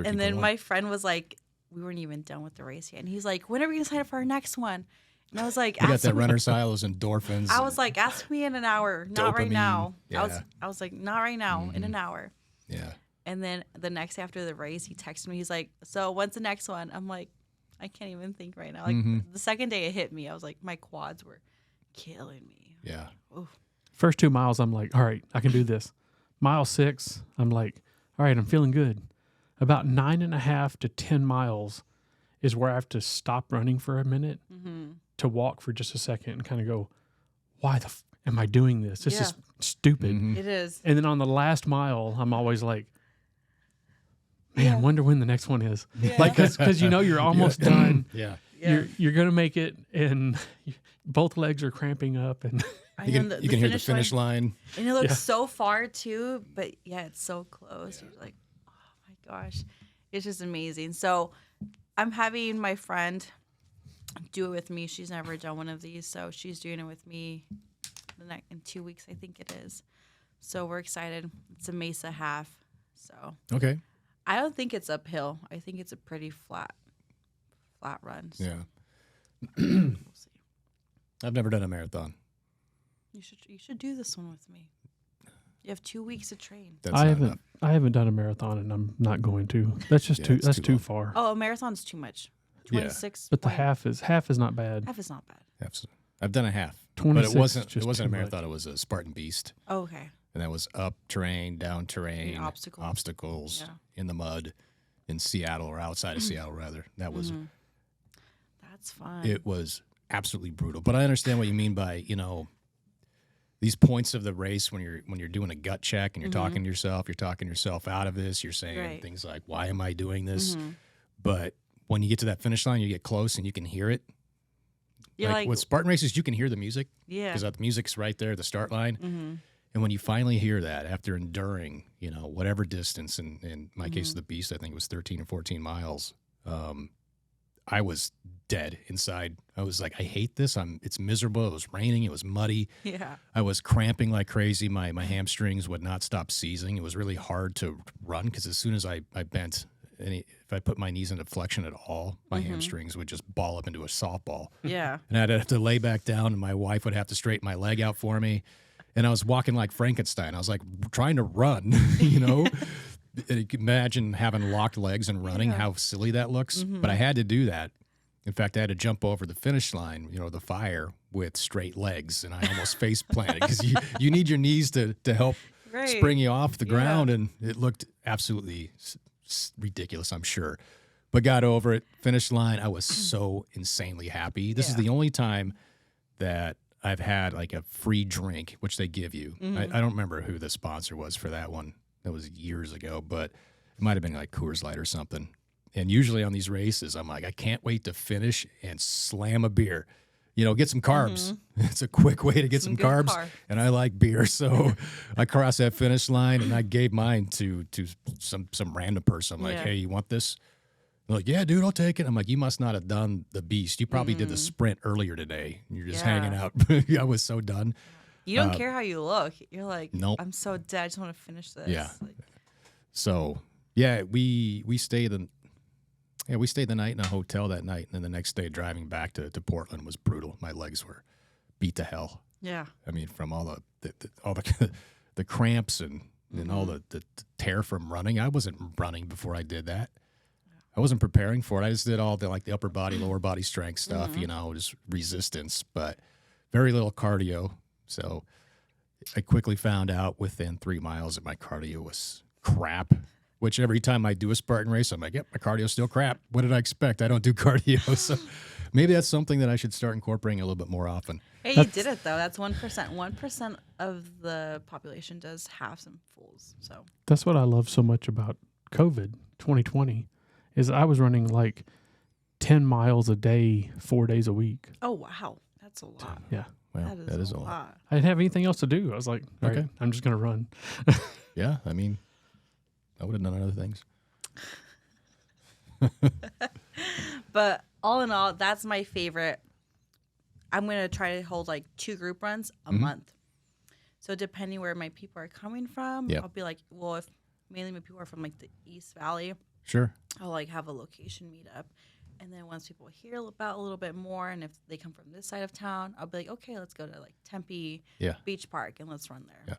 And then 13.1. my friend was like, we weren't even done with the race yet. And he's like, when are we going to sign up for our next one? And I was like, You got ask that me. runner's high, those endorphins. I was like, ask me in an hour, not right Dopamine. now. Yeah. I was like, not right now, in an hour. Yeah. And then the next day after the race, he texted me. He's like, so when's the next one? I'm like, I can't even think right now. Like the second day it hit me, I was like, my quads were killing me. Yeah. Oof. First 2 miles, I'm like, all right, I can do this. Mile 6, I'm like, all right, I'm feeling good. About 9.5 to 10 miles is where I have to stop running for a minute to walk for just a second and kind of go, why the am I doing this? This is stupid. Mm-hmm. It is. And then on the last mile, I'm always like, man, wonder when the next one is. Yeah. Like, because you know you're almost done. Yeah. You're gonna make it, and both legs are cramping up, and I You know can, you can hear the finish line. And it looks Yeah. so far too, but yeah, it's so close. You're like, oh my gosh, it's just amazing. So I'm having my friend do it with me. She's never done one of these, so she's doing it with me in 2 weeks, I think it is. So we're excited. It's a Mesa half. So Okay. I don't think it's uphill. I think it's a pretty flat run. So Yeah. we'll see. I've never done a marathon. You should do this one with me. You have 2 weeks to train. That's I not haven't enough. I haven't done a marathon, and I'm not going to. That's just Yeah, it's that's too too long. far. Oh, a marathon's too much. Yeah. 26. But the point- half is not bad. half is not bad. I've done a half. But 26 it wasn't is just a too marathon. It was a Spartan Beast. Oh, okay. And that was up terrain, down terrain, obstacles. obstacles Yeah. in the mud in Seattle, or outside of Seattle rather. That was That's fun. it was absolutely brutal. But I understand what you mean by, these points of the race when you're doing a gut check and you're talking to yourself, you're talking yourself out of this, you're saying Right. things like, why am I doing this? But when you get to that finish line, you get close and you can hear it. You're like, with Spartan races, you can hear the music yeah. because the music's right there, the start line. And when you finally hear that after enduring, whatever distance, in my case of the Beast, I think it was 13 or 14 miles, I was dead inside. I was like, I hate this. It's miserable. It was raining. It was muddy. Yeah. I was cramping like crazy. My hamstrings would not stop seizing. It was really hard to run because as soon as I bent, if I put my knees into flexion at all, my hamstrings would just ball up into a softball. Yeah. And I'd have to lay back down, and my wife would have to straighten my leg out for me. And I was walking like Frankenstein. I was like trying to run, And you can imagine having locked legs and running, how silly that looks. But I had to do that. In fact, I had to jump over the finish line, the fire, with straight legs, and I almost face planted because you need your knees to help Right. spring you off the ground, and it looked absolutely ridiculous, I'm sure. But got over it, finish line. I was so insanely happy. This is the only time that I've had like a free drink, which they give you. I don't remember who the sponsor was for that one. That was years ago, but it might have been like Coors Light or something. And usually on these races, I'm like, I can't wait to finish and slam a beer. Get some carbs. It's a quick way to get some good carbs. carbs. And I like beer. So I crossed that finish line and I gave mine to some random person. I'm like, Yeah. hey, you want this? They're like, yeah, dude, I'll take it. I'm like, you must not have done the Beast. You probably did the sprint earlier today. You're just Yeah. hanging out. I was so done. You don't care how you look. You're like, Nope. I'm so dead. I just want to finish this. Yeah. Like, So yeah, we stayed the night in a hotel that night, and then the next day driving back to Portland was brutal. My legs were beat to hell. yeah. I mean, from all the the cramps and all the tear from running. I wasn't running before I did that. I wasn't preparing for it. I just did all the upper body, lower body strength stuff, just resistance, but very little cardio. So I quickly found out within 3 miles that my cardio was crap, which every time I do a Spartan race, I'm like, yep, my cardio's still crap. What did I expect? I don't do cardio. So Maybe that's something that I should start incorporating a little bit more often. Hey, you did it though. That's 1%. 1% of the population does halves and fulls. So That's what I love so much about COVID 2020 is I was running like 10 miles a day, 4 days a week. oh wow, that's a lot. Yeah. Well, that is a lot. I didn't have anything else to do. I was like, all right, Okay. I'm just going to run. Yeah, I mean, I would have done other things. But all in all, that's my favorite. I'm going to try to hold like 2 group runs a month. So depending where my people are coming from, Yeah. I'll be like, well, if mainly my people are from like the East Valley, Sure. I'll like have a location meetup. And then once people hear about a little bit more, and if they come from this side of town, I'll be like, okay, let's go to like Tempe Yeah. Beach Park and let's run there. Yeah.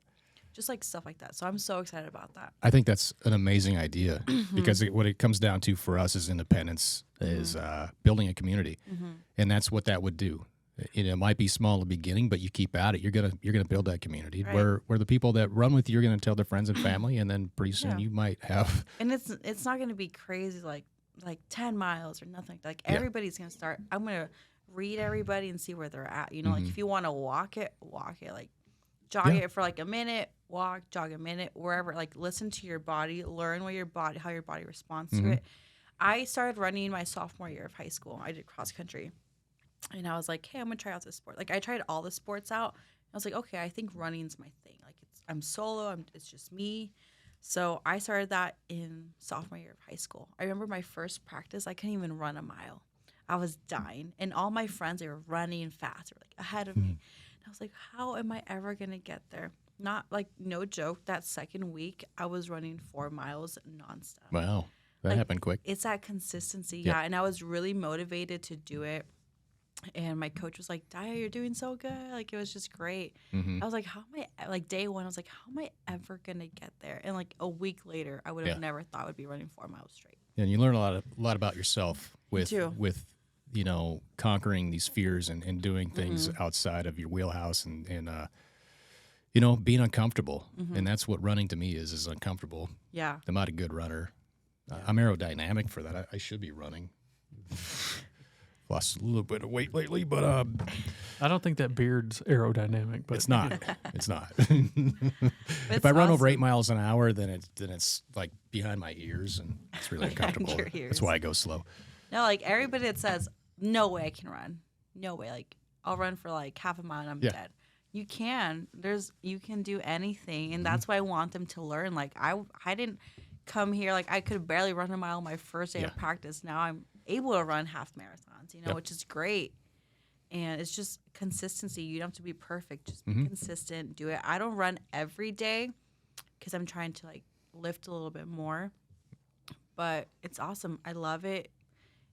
Just like stuff like that. So I'm so excited about that. I think that's an amazing idea because what it comes down to for us as independents is building a community, and that's what that would do. It might be small in the beginning, but you keep at it. You're gonna build that community Right. where the people that run with you are gonna tell their friends and family, and then pretty soon Yeah. you might have. And it's not going to be crazy like 10 miles or nothing. Like Yeah. everybody's going to start. I'm going to read everybody and see where they're at. You know, like if you want to walk it. Like jog Yeah. it for like a minute, jog a minute, wherever. Like listen to your body, learn how your body responds to it. I started running my sophomore year of high school. I did cross country. And I was like, hey, I'm going to try out this sport. Like I tried all the sports out. I was like, okay, I think running's my thing. Like I'm solo. It's just me. So I started that in sophomore year of high school. I remember my first practice, I couldn't even run a mile. I was dying. And all my friends, they were running fast. They were like ahead of me. And I was like, how am I ever going to get there? Not like, no joke, that second week, I was running 4 miles nonstop. Wow, that Like, happened quick. It's that consistency. Yeah. Yeah. And I was really motivated to do it. And my coach was like, Daya, you're doing so good. Like, it was just great. I was like, how am I, like, day one, I was like, how am I ever going to get there? And, like, a week later, I would have Yeah. never thought I would be running 4 miles straight. And you learn a lot about yourself with too. conquering these fears and doing things outside of your wheelhouse and being uncomfortable. And that's what running to me is uncomfortable. Yeah. I'm not a good runner. I'm aerodynamic for that. I should be running. Lost a little bit of weight lately, but I don't think that beard's aerodynamic, but it's not. It's not. It's If I run over awesome. 8 miles an hour, then it's like behind my ears, and it's really Behind uncomfortable. your ears. That's why I go slow. No, like, everybody that says, no way I can run. No way. Like, I'll run for, like, half a mile and I'm Yeah. dead. You can. You can do anything. And that's why I want them to learn. Like, I didn't come here. Like, I could barely run a mile my first day Yeah. of practice. Now I'm able to run half marathons, Yep. which is great. And it's just consistency. You don't have to be perfect. Just be consistent. Do it. I don't run every day because I'm trying to, like, lift a little bit more. But it's awesome. I love it.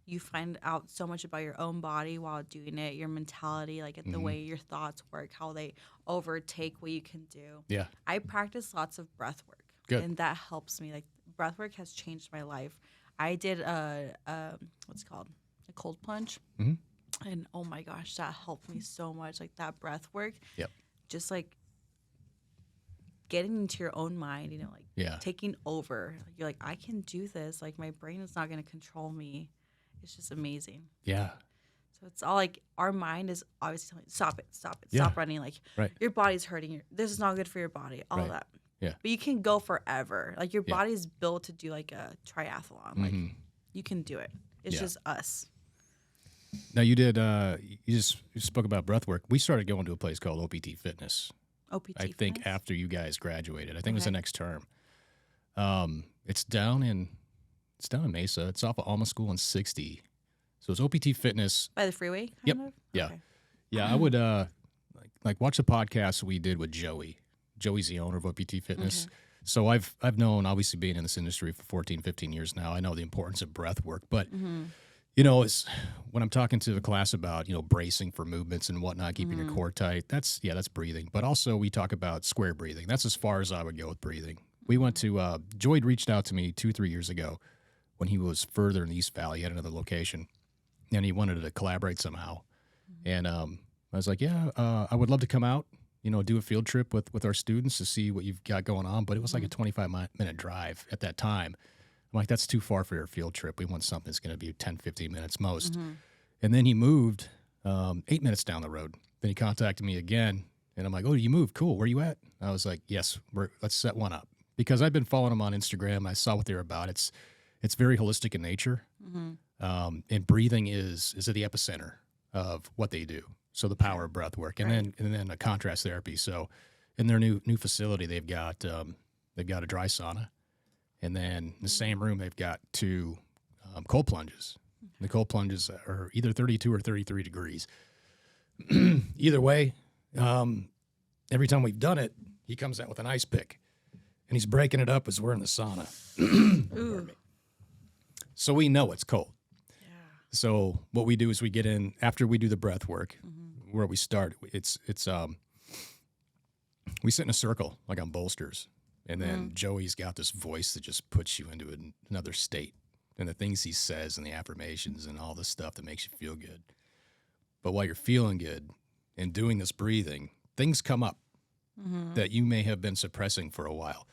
You find out so much about your own body while doing it, your mentality, like the way your thoughts work, how they overtake what you can do. Yeah. I practice lots of breath work. Good. And that helps me. Like, breath work has changed my life. I did what's it called? A cold plunge. And oh my gosh, that helped me so much. Like, that breath work. Yep. Just like getting into your own mind, like Yeah. taking over. Like, you're like, I can do this. Like, my brain is not going to control me. It's just amazing. Yeah. So it's all like, our mind is obviously telling you, stop it, Yeah. stop running. Like, Right. your body's hurting you. This is not good for your body. All Right. that. Yeah. But you can go forever. Like, your Yeah. body's built to do like a triathlon. Like, you can do it. It's Yeah. just us. Now you did. You spoke about breath work. We started going to a place called OPT Fitness. OPT. I think fitness? after you guys graduated. I think it was the Okay. next term. It's down in Mesa. It's off of Alma School in 60. So it's OPT Fitness. By the freeway? Kind Yep. of? Yeah. Okay. Yeah, I would like watch the podcast we did with Joey. Joey's the owner of OPT Fitness. Okay. So I've known, obviously being in this industry for 14, 15 years now, I know the importance of breath work. But, it's when I'm talking to the class about, bracing for movements and whatnot, keeping your core tight, that's breathing. But also we talk about square breathing. That's as far as I would go with breathing. We went to, Joey reached out to me 2-3 years ago when he was further in the East Valley at another location. And he wanted to collaborate somehow. And I was like, yeah, I would love to come out, do a field trip with our students to see what you've got going on. But it was like a 25-minute drive at that time. I'm like, that's too far for your field trip. We want something that's going to be 10, 15 minutes most. And then he moved 8 minutes down the road. Then he contacted me again, and I'm like, "Oh, you moved? Cool. Where you at?" I was like, "Yes, let's set one up." Because I've been following him on Instagram. I saw what they're about. It's very holistic in nature, and breathing is at the epicenter of what they do. So the power of breath work, and then a contrast therapy. So in their new facility, they've got a dry sauna, and then in the same room they've got 2 cold plunges. The cold plunges are either 32 or 33 degrees. Either way, every time we've done it, he comes out with an ice pick, and he's breaking it up as we're in the sauna. Ooh. So we know it's cold. Yeah. So what we do is we get in after we do the breath work. Where we start, it's we sit in a circle like on bolsters, and then Joey's got this voice that just puts you into another state, and the things he says and the affirmations and all this stuff that makes you feel good. But while you're feeling good and doing this breathing, things come up that you may have been suppressing for a while.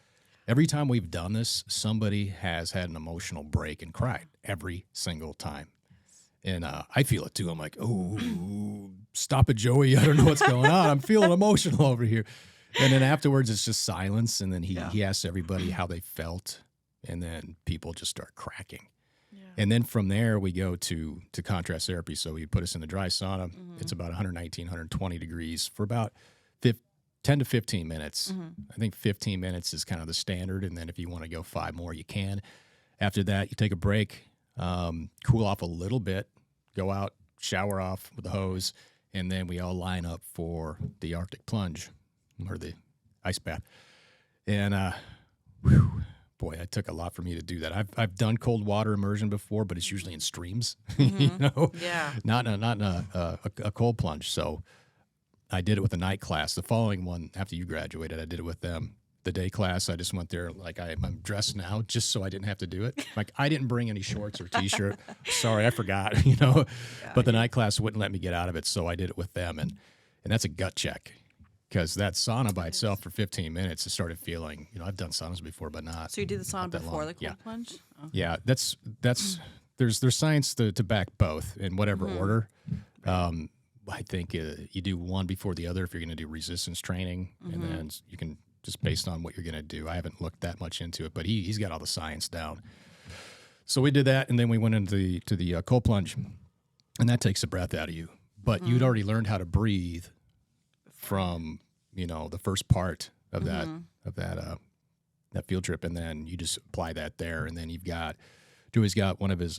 Every time we've done this, somebody has had an emotional break and cried every single time. And I feel it too. I'm like, "Oh, stop it, Joey. I don't know what's going on. I'm feeling emotional over here." And then afterwards, it's just silence. And then he asks everybody how they felt. And then people just start cracking. Yeah. And then from there, we go to contrast therapy. So he put us in the dry sauna. It's about 119, 120 degrees for about 10 to 15 minutes. I think 15 minutes is kind of the standard. And then if you want to go 5 more, you can. After that, you take a break. Cool off a little bit, go out, shower off with the hose, and then we all line up for the Arctic plunge or the ice bath. And boy, it took a lot for me to do that. I've done cold water immersion before, but it's usually in streams, you know, not in a cold plunge. So I did it with a night class. The following one, after you graduated, I did it with them. The day class, I just went there like I'm dressed now just so I didn't have to do it. Like I didn't bring any shorts or T-shirt. Sorry, I forgot, you know. Yeah, but the night class wouldn't let me get out of it, so I did it with them. And that's a gut check because that sauna by itself for 15 minutes, I started feeling, you know, I've done saunas before, but not. So you did the sauna before the cold plunge? Oh. Yeah, that's there's science to back both in whatever order. I think you do one before the other if you're going to do resistance training, and then you can just based on what you're going to do. I haven't looked that much into it, but he's got all the science down. So we did that, and then we went into the cold plunge, and that takes the breath out of you. But you'd already learned how to breathe from, you know, the first part of that field trip, and then you just apply that there, and then Joey's got one of his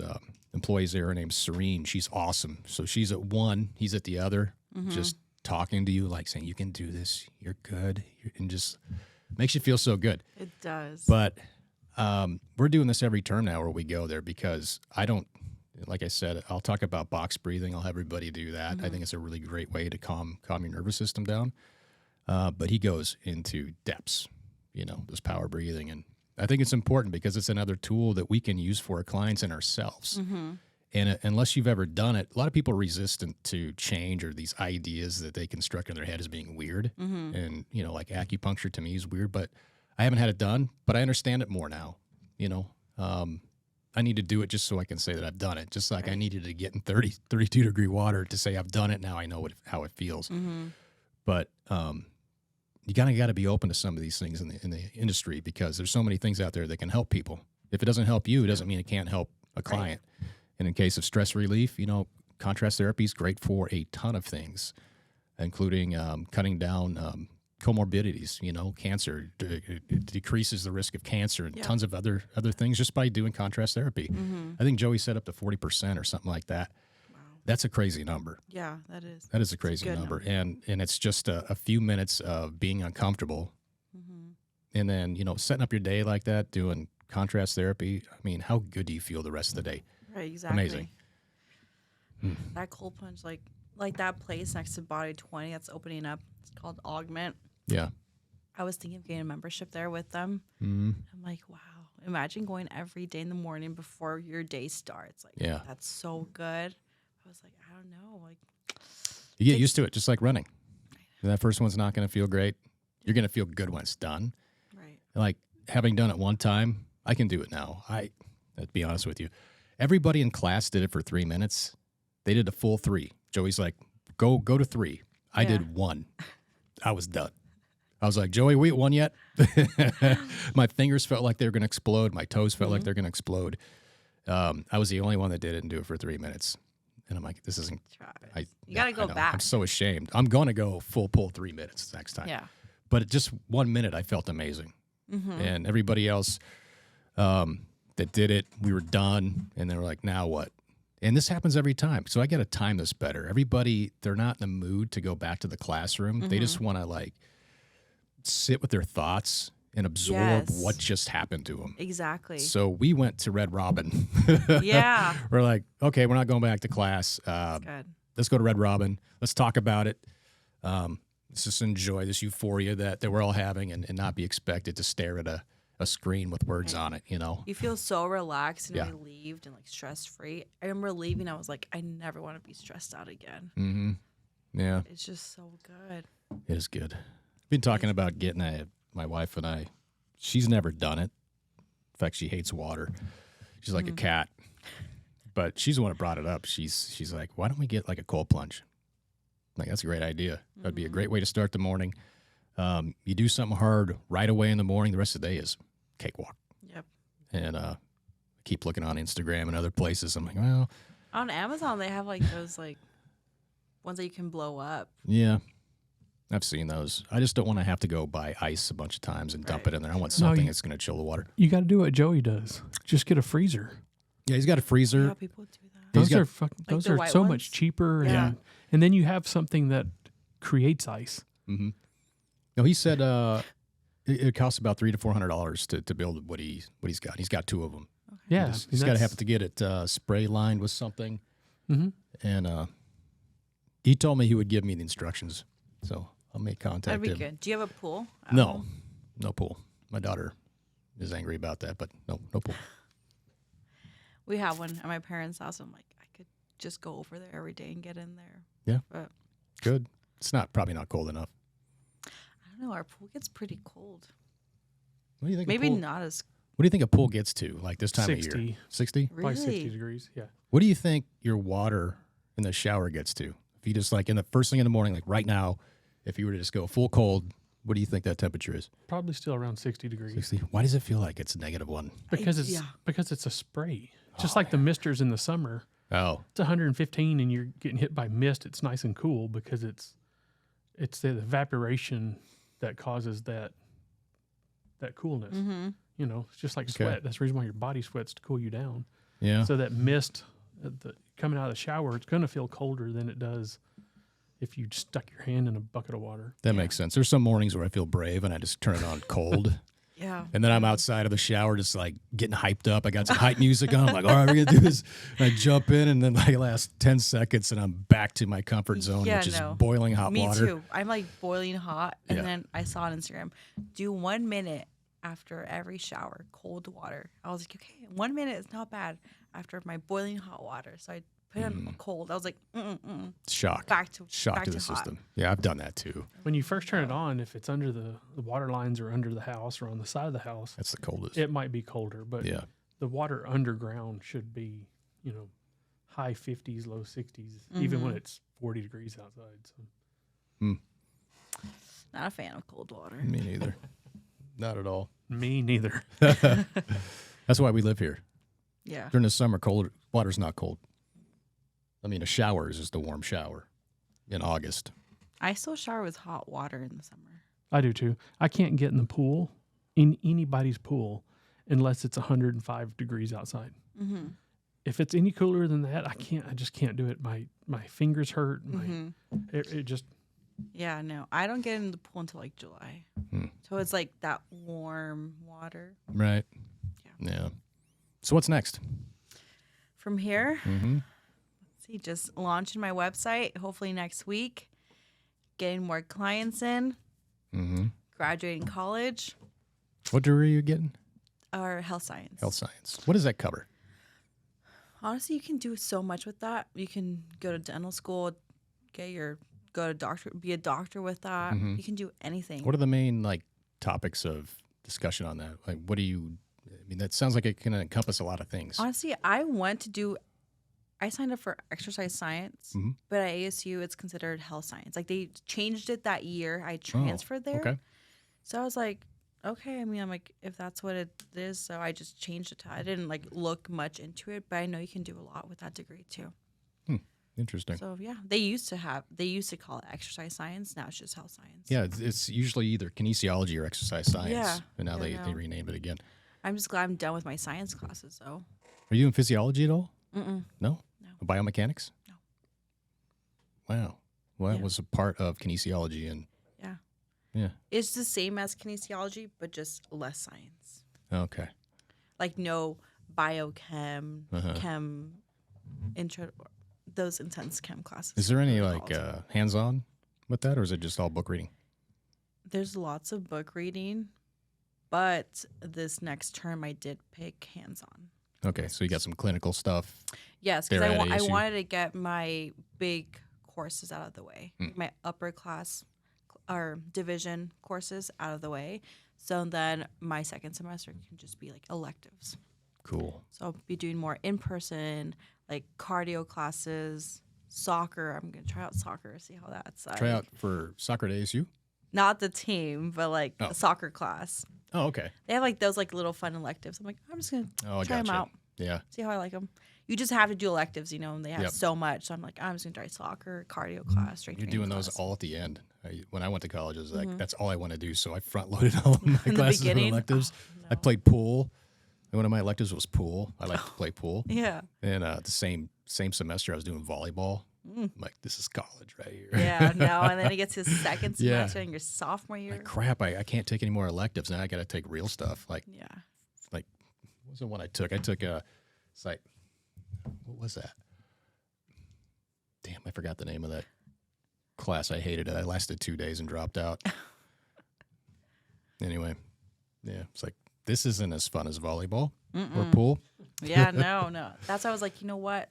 employees there. Her name's Serene. She's awesome. So she's at one, he's at the other, just talking to you, like saying, "You can do this. You're good," and just makes you feel so good. It does. But we're doing this every term now where we go there because I don't, like I said, I'll talk about box breathing. I'll have everybody do that. I think it's a really great way to calm your nervous system down. But he goes into depths, you know, this power breathing. And I think it's important because it's another tool that we can use for our clients and ourselves. And unless you've ever done it, a lot of people are resistant to change or these ideas that they construct in their head as being weird. And, you know, like acupuncture to me is weird, but I haven't had it done, but I understand it more now. You know, I need to do it just so I can say that I've done it. Just like I needed to get in 32 degree water to say I've done it. Now I know how it feels. But you kind of got to be open to some of these things in the industry because there's so many things out there that can help people. If it doesn't help you, it doesn't mean it can't help a client. And in case of stress relief, you know, contrast therapy is great for a ton of things, including cutting down comorbidities, you know, cancer. It decreases the risk of cancer and tons of other things just by doing contrast therapy. I think Joey said up to 40% or something like that. Wow. That's a crazy number. Yeah, that is. That is a crazy number. And it's just a few minutes of being uncomfortable. And then, you know, setting up your day like that, doing contrast therapy. I mean, how good do you feel the rest of the day? Right, exactly. Amazing. That cold plunge, like that place next to Body 20 that's opening up. It's called Augment. Yeah. I was thinking of getting a membership there with them. I'm like, wow. Imagine going every day in the morning before your day starts. Like, that's so good. I was like, I don't know. Like, you get used to it, just like running. That first one's not going to feel great. You're going to feel good when it's done. Right. Like having done it one time, I can do it now. I'll be honest with you. Everybody in class did it for 3 minutes, They did a full 3. Joey's like, go to 3. I Yeah. did 1. I was done. I was like, Joey, we at 1 yet? My fingers felt like they were going to explode. My toes felt like they're going to explode. I was the only one that did it and do it for 3 minutes. And I'm like, this isn't. Travis. You got to go I know. back. I'm so ashamed. I'm going to go full pull 3 minutes next time. Yeah. But just 1 minute, I felt amazing. And everybody else that did it, we were done. And they were like, now what? And this happens every time. So I got to time this better. Everybody, they're not in the mood to go back to the classroom. They just want to like sit with their thoughts and absorb Yes. what just happened to them. Exactly. So we went to Red Robin. Yeah. We're like, okay, we're not going back to class. Good. Let's go to Red Robin. Let's talk about it. Let's just enjoy this euphoria that we're all having and not be expected to stare at a screen with words on it, you know? You feel so relaxed and Yeah. relieved and like stress free. I remember leaving. I was like, I never want to be stressed out again. Mm-hmm. Yeah, It's just so good. it is good. Been talking about getting my wife and I, she's never done it. In fact, she hates water. She's like a cat. But she's the one that brought it up. She's like, why don't we get like a cold plunge? I'm like, that's a great idea. That'd be a great way to start the morning. You do something hard right away in the morning. The rest of the day is cakewalk. Yep. And keep looking on Instagram and other places. I'm like, well, On Amazon, they have like those like ones that you can blow up. yeah, I've seen those. I just don't want to have to go buy ice a bunch of times and dump Right. it in there. I want No, something you- that's going to chill the water. You got to do what Joey does. Just get a freezer. Yeah, he's got a freezer. Yeah, people do that. He's Those got- are fucking. Those the are white so ones? much cheaper, Yeah. and then you have something that creates ice. Mm-hmm. No, he said it costs about $300 to $400 to build what he's got. He's got 2 of them. Yeah, He's got to have to get it spray lined with something. Mm-hmm. And he told me he would give me the instructions, so I'll make contact. That'd be him. good. Do you have a pool? at No, home? no pool. My daughter is angry about that, but no pool. We have one at my parents' house. I'm like, I could just go over there every day and get in there. Yeah. But Good. It's probably not cold enough. I don't know. Our pool gets pretty cold. What do you think? Maybe a pool, not as What do you think a pool gets to like this time of year? 60. 60? Probably 60 really. degrees. Yeah. What do you think your water in the shower gets to? If you just like in the first thing in the morning, like right now, if you were to just go full cold, what do you think that temperature is? Probably still around 60 degrees 60. Why does it feel like it's -1? because yeah. it's a spray. Just like the misters in the summer. Oh, It's 115 and you're getting hit by mist. It's nice and cool because it's the evaporation that causes that coolness. Mm-hmm. You know, it's just like Okay. sweat. That's the reason why your body sweats to cool you down. yeah. So that mist coming out of the shower, it's going to feel colder than it does if you stuck your hand in a bucket of water. That makes sense. There's some mornings where I feel brave and I just turn it on cold. Yeah. And then I'm outside of the shower just like getting hyped up. I got some hype music on. I'm like, all right, we're going to do this. And I jump in and then like last 10 seconds and I'm back to my comfort zone, Yeah, which is no. boiling hot Me water. too. I'm like boiling hot. And Yeah. then I saw on Instagram, do 1 minute after every shower, cold water. I was like, okay, 1 minute is not bad after my boiling hot water. So I put on cold. I was like, Shock. back to Shock to the hot. system. Yeah, I've done that too. When you first turn it on, if it's under the water lines or under the house or on the side of the house, That's the coldest. it might be colder, but Yeah. the water underground should be, high 50s, low 60s, even when it's 40 degrees outside. So Not a fan of cold water. Me neither. Not at all. me neither. That's why we live here. Yeah. During the summer, cold water's not cold. I mean, a shower is just a warm shower in August. I still shower with hot water in the summer. I do too. I can't get in the pool, in anybody's pool, unless it's 105 degrees outside. Mm-hmm. If it's any cooler than that, I just can't do it. My fingers hurt. It just, Yeah, no. I don't get in the pool until like July. Hmm. So it's like that warm water. Right. Yeah. So what's next? From here, Mm-hmm. see, just launching my website, hopefully next week. Getting more clients in. Mm-hmm. Graduating college What degree are you getting? or health science. Health science. What does that cover? Honestly, you can do so much with that. You can go to dental school, be a doctor with that. Mhm. You can do anything. What are the main like topics of discussion on that? Like, what do you? I mean, that sounds like it can encompass a lot of things. Honestly, I want to do I signed up for exercise science, Mhm. but at ASU it's considered health science. Like they changed it that year. I transferred there. Okay. So I was like, okay. I mean, I'm like, if that's what it is, so I just changed it to. I didn't like look much into it, but I know you can do a lot with that degree too. Interesting. So yeah, they used to call it exercise science. Now it's just health science. Yeah, it's usually either kinesiology or exercise science. Yeah. And now Yeah, they no. renamed it again. I'm just glad I'm done with my science classes though. Are you in physiology at all? Mm-mm. No? No. Biomechanics? No. Wow. Well, that Yeah. was a part of kinesiology. And Yeah. yeah. It's the same as kinesiology, but just less science. Okay. Like no biochem, Uh-huh. chem, intro, those intense chem classes. Is there any they're like called. hands-on with that, or is it just all book reading? There's lots of book reading, but this next term I did pick hands-on. Okay, so you got some clinical stuff. Yes, because There at I ASU. wanted to get my big courses out of the way, Mm. my upper class or division courses out of the way. So then my second semester can just be like electives. Cool. So I'll be doing more in person, like cardio classes, soccer. I'm gonna try out soccer, see how that's like. Try out for soccer at ASU? Not the team, but like Oh. a soccer class. Oh, okay. They have like those like little fun electives. I'm like, I'm just gonna Oh, I try them gotcha. out, Yeah. see how I like them. You just have to do electives, and they have Yep. so much. So I'm like, I'm just gonna try soccer, cardio class, strength You're training doing those class. all at the end. When I went to college, it was like, that's all I want to do. So I front-loaded all of my In the classes and beginning? electives. Oh, I no. played pool. And one of my electives was pool. I like to play pool. Yeah. And the same semester, I was doing volleyball. Mm. I'm like, this is college right here. Yeah, no, and then it gets his second Yeah. semester in your sophomore year. Like, crap, I can't take any more electives. Now I got to take real stuff. Like, Yeah. what was the one I took? I took it's like, what was that? Damn, I forgot the name of that class. I hated it. I lasted 2 days and dropped out. Anyway, yeah, it's like, this isn't as fun as volleyball or pool. Yeah, no. That's why I was like, you know what?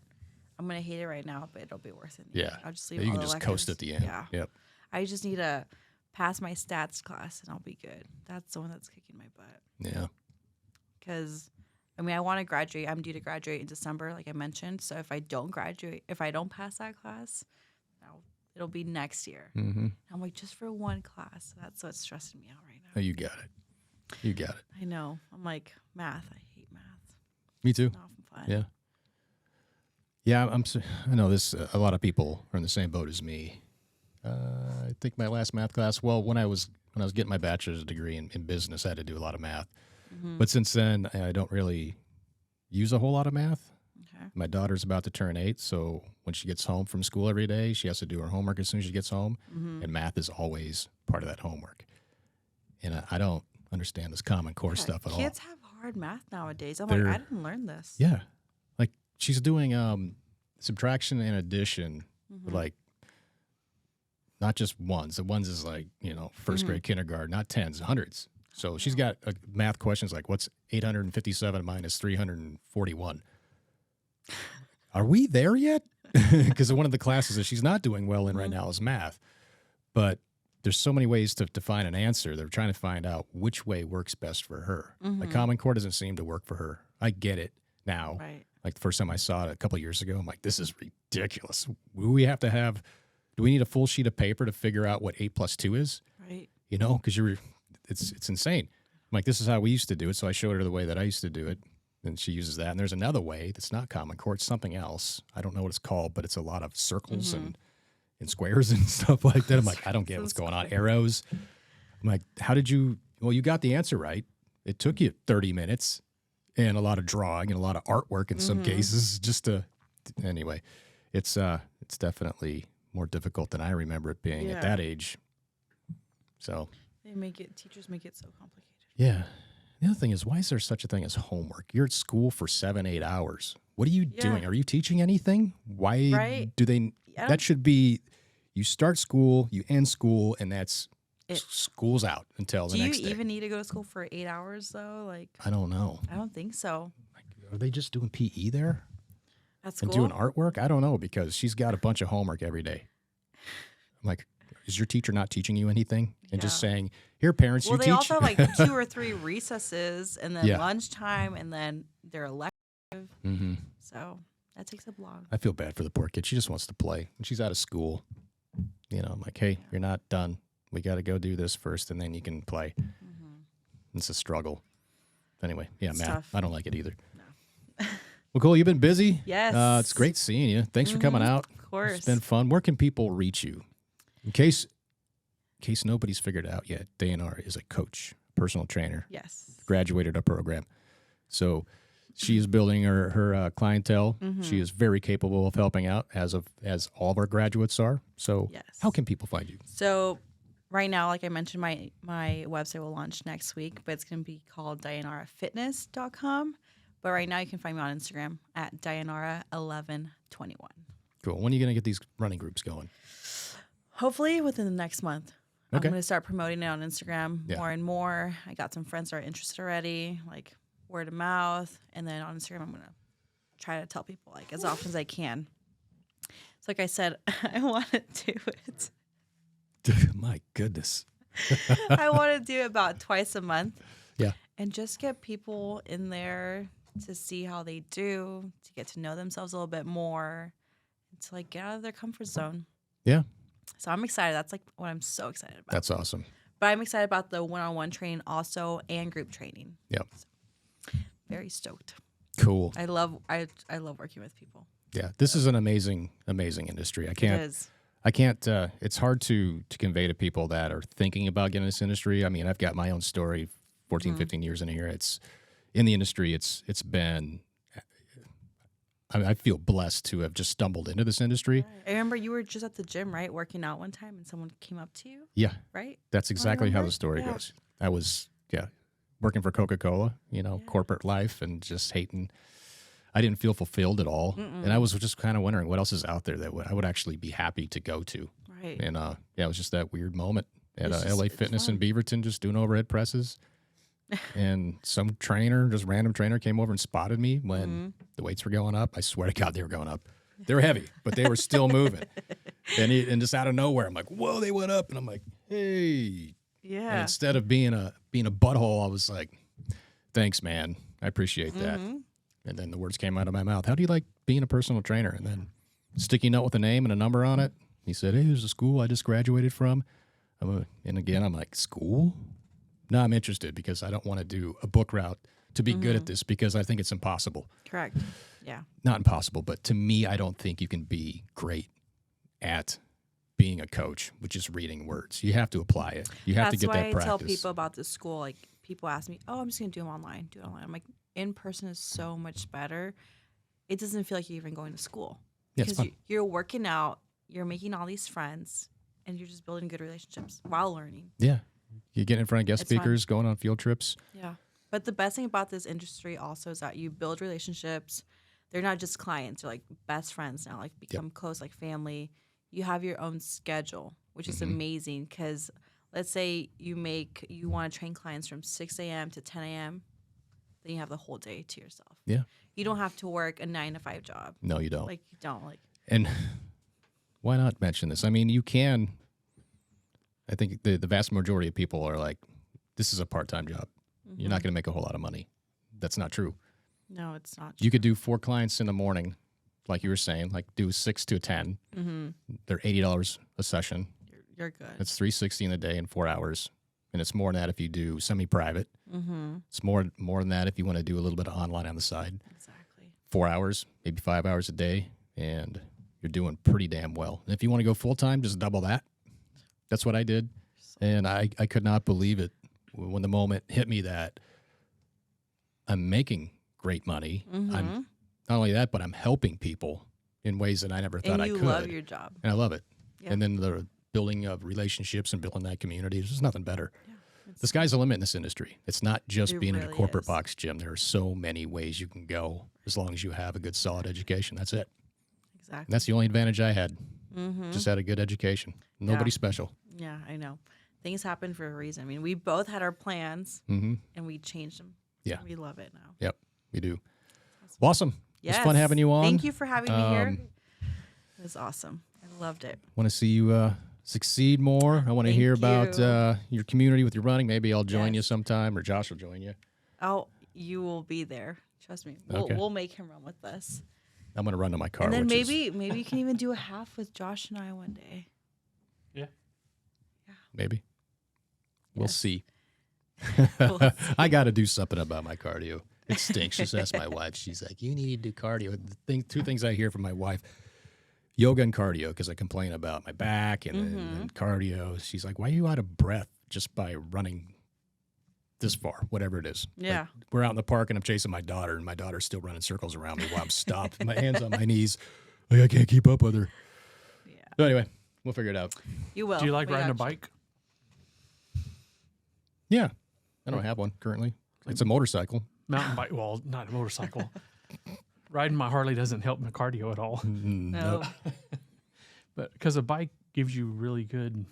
I'm gonna hate it right now, but it'll be worth it. Yeah. I'll just leave. You all can the just coast electives. at the end. Yeah. Yep. I just need to pass my stats class and I'll be good. That's the one that's kicking my butt. Yeah. Because, I mean, I want to graduate. I'm due to graduate in December, like I mentioned. So if I don't graduate, if I don't pass that class, it'll be next year. Mm-hmm. I'm like, just for one class. That's what's stressing me out right now. Oh, you got it. You got it. I know. I'm like, math. I hate math. Me too. Not fun. Yeah. Yeah, I know this. A lot of people are in the same boat as me. I think my last math class. Well, when I was getting my bachelor's degree in business, I had to do a lot of math. Mm-hmm. But since then, I don't really use a whole lot of math. Okay. My daughter's about to turn 8, so when she gets home from school every day, she has to do her homework as soon as she gets home, Mm-hmm. and math is always part of that homework. And I don't understand this Common Core Yeah, stuff at all. Kids have hard math nowadays. I'm They're- like, I didn't learn this. Yeah. Like she's doing subtraction and addition, Mhm. like not just ones. The ones is like, 1st grade kindergarten, not tens, hundreds. So she's got math questions like, what's 857 minus 341? Are we there yet? Because one of the classes that she's not doing well in right now is math. But there's so many ways to find an answer. They're trying to find out which way works best for her. Like Common Core doesn't seem to work for her. I get it now. Right. Like the first time I saw it a couple of years ago, I'm like, this is ridiculous. Do we need a full sheet of paper to figure out what 8 plus 2 is? Right. Because it's insane. I'm like, this is how we used to do it. So I showed her the way that I used to do it. And she uses that. And there's another way that's not Common Core. It's something else. I don't know what it's called, but it's a lot of circles and squares and stuff like that. I'm like, I don't get what's going on. Arrows. I'm like, you got the answer right. It took you 30 minutes and a lot of drawing and a lot of artwork in some cases anyway, it's definitely more difficult than I remember it being at that age. So Teachers make it so complicated. yeah. The other thing is, why is there such a thing as homework? You're at school for 7-8 hours. What are you doing? Are you teaching anything? Why do they? That should be, you start school, you end school, and that's school's out until the next day. Do you even need to go to school for 8 hours though? Like, I don't know. I don't think so. Are they just doing PE there At school. and doing artwork? I don't know, because she's got a bunch of homework every day. I'm like, is your teacher not teaching you anything? And just saying, here, parents, Well, you they teach. also have like 2 or 3 recesses and then Yeah. lunchtime and then their elective. Mm-hmm. So, That takes up long. I feel bad for the poor kid. She just wants to play. When she's out of school, I'm like, hey, you're not done. We got to go do this first, and then you can play. It's a struggle. Anyway, yeah, It's Matt, tough. I don't like it either. Well, cool. You've been busy. Yes. It's great seeing you. Thanks for coming out. Of course. It's been fun. Where can people reach you? In case nobody's figured it out yet, Dayanara is a coach, personal trainer, Yes. graduated a program. So she is building her clientele. She is very capable of helping out, as all of our graduates are. So Yes. how can people find you? So right now, like I mentioned, my website will launch next week, but it's going to be called DayanaraFitness.com. But right now, you can find me on Instagram at Dayanara1121. Cool. When are you going to get these running groups going? Hopefully within the next month. I'm Okay. going to start promoting it on Instagram Yeah. more and more. I got some friends that are interested already, like word of mouth. And then on Instagram, I'm going to try to tell people like as often as I can. So like I said, I want to do it. My goodness. I want to do it about twice a month. Yeah. And just get people in there to see how they do, to get to know themselves a little bit more, and to like get out of their comfort zone. Yeah. So I'm excited. That's like what I'm so excited about. That's awesome. But I'm excited about the one-on-one training also and group training. Yep. Very stoked. Cool. I love working with people. Yeah. This is an amazing industry. I It can't is. it's hard to convey to people that are thinking about getting in this industry. I mean, I've got my own story, 14, 15 years in here. It's in the industry. It's been, I feel blessed to have just stumbled into this industry. I remember you were just at the gym, right? Working out one time and someone came up to you, Yeah. right? That's exactly how remember. the story Yeah. goes. I was, working for Coca-Cola, corporate life, and just hating. I didn't feel fulfilled at all. And I was just kind of wondering what else is out there that I would actually be happy to go to. Right. And it was just that weird moment at It's LA just- it's Fitness in fun. Beaverton, just doing overhead presses. And some random trainer came over and spotted me when the weights were going up. I swear to God, they were going up. They were heavy, but they were still moving. And just out of nowhere, I'm like, whoa, they went up. And I'm like, hey. And Yeah. instead of being a butthole, I was like, thanks, man. I appreciate that. And then the words came out of my mouth. How do you like being a personal trainer? And then sticky note with a name and a number on it. He said, hey, there's a school I just graduated from. And again, I'm like, school? No, I'm interested because I don't want to do a book route to be good at this because I think it's impossible. Correct. Yeah. Not impossible, but to me, I don't think you can be great at being a coach with just reading words. You have to apply it. You have to get that That's why I practice. tell people about this school. Like people ask me, "Oh, I'm just gonna do it online. I'm like, in person is so much better. It doesn't feel like you're even going to school Yeah, it's because fun. you're working out, you're making all these friends, and you're just building good relationships while learning. Yeah. You get in front of guest It's fun. speakers, going on field trips. Yeah. But the best thing about this industry also is that you build relationships. It's not just clients; they're like best friends now. Like become close, like family. You have your own schedule, which is amazing because let's say you want to train clients from 6 a.m. to 10 a.m., then you have the whole day to yourself. Yeah. You don't have to work a 9-to-5 job. No, you don't. Like you don't like. And why not mention this? I mean, you can. I think the vast majority of people are like, this is a part-time job. You're not going to make a whole lot of money. That's not true. No, it's not. You could do 4 clients in the morning, like you were saying, like do 6 to 10. They're $80 a session. You're good. That's $360 in a day in 4 hours. And it's more than that if you do semi-private. It's more than that if you want to do a little bit of online on the side. Exactly. 4 hours, maybe 5 hours a day, and you're doing pretty damn well. And if you want to go full-time, just double that. That's what I did. And I could not believe it when the moment hit me that I'm making great money. I'm not only that, but I'm helping people in ways that I never thought And I you could. love your job. And I love it. Yeah. And then the building of relationships and building that community, there's just nothing better. The sky's the limit in this industry. It's not just It being in a really corporate is. box gym. There are so many ways you can go as long as you have a good, solid education. That's it. Exactly. And that's the only advantage I had. Just had a good education. Nobody Yeah. special. Yeah, I know. Things happen for a reason. I mean, we both had our plans Mm-hmm. and we changed them. Yeah. We love it now. Yep, we do. Awesome. Yes. It's fun having you on. Thank you for having me here. Um, It was awesome. I loved it. Want to see you succeed more. I want to Thank hear about you. your community with your running. Maybe I'll join you Yes. sometime, or Josh will join you. Oh, you will be there. Trust me. Okay. We'll make him run with us. I'm gonna run to my car. And then which maybe you can even do a half with Josh and I one day. Yeah. maybe we'll Yes. see. We'll see. I got to do something about my cardio. It stinks. Just ask my wife. She's like, you need to do cardio. Two things I hear from my wife: yoga and cardio, because I complain about my back and cardio. She's like, why are you out of breath just by running this far, whatever it is? Yeah. Like, we're out in the park and I'm chasing my daughter, and my daughter's still running circles around me while I'm stopped. My hands on my knees. Like, I can't keep up with her. Yeah. So anyway, we'll figure it out. You will. Do you like We riding a got you. bike? Yeah. I don't have one currently. It's a motorcycle. Mountain bike? Well, not a motorcycle. Riding my Harley doesn't help my cardio at all. No, But because a bike gives you really good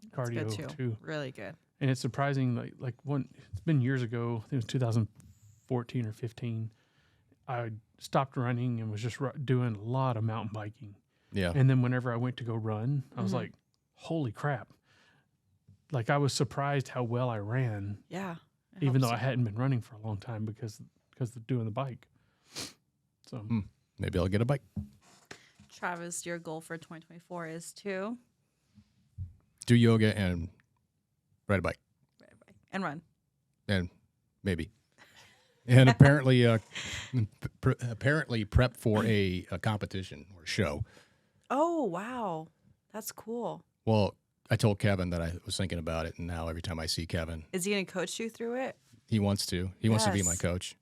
it's cardio good too. too. Really good. And it's surprising, it's been years ago, I think it was 2014 or 15. I stopped running and was just doing a lot of mountain biking. Yeah. And then whenever I went to go run, I was like, holy crap. Like I was surprised how well I ran, Yeah. it even though helps I hadn't been running for a long time because of doing the bike. So Maybe I'll get a bike. you. Travis, your goal for 2024 is to Do yoga and ride a bike. ride a bike and run. And maybe. And apparently prep for a competition or show. Oh, wow. That's cool. Well, I told Kevin that I was thinking about it, and now every time I see Kevin, Is he going to coach you through it? he wants to. He wants to be my Yes. coach.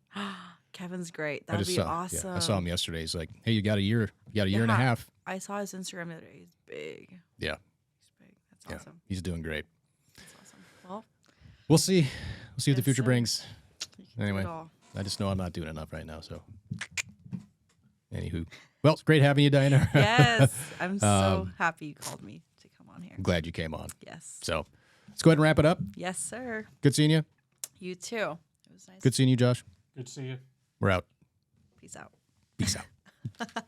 Kevin's great. I That'd just be saw, awesome. Yeah, I saw him yesterday. He's like, "Hey, you got a year and a Yeah. half." I saw his Instagram the other day. He's big. Yeah, He's big. That's yeah, awesome. he's doing great. That's awesome. Well, We'll see. We'll see what the Yes, future sir. brings. you can do Anyway. it all. I just know I'm not doing enough right now. So, anywho, well, it's great having you, Diana. Yes. I'm so happy you called me to come on here. I'm glad you came on. Yes. So, let's go ahead and wrap it up. Yes, sir. Good seeing you. You too. It was nice. Good seeing you, Josh. good to see you. We're out. Peace out. Peace out.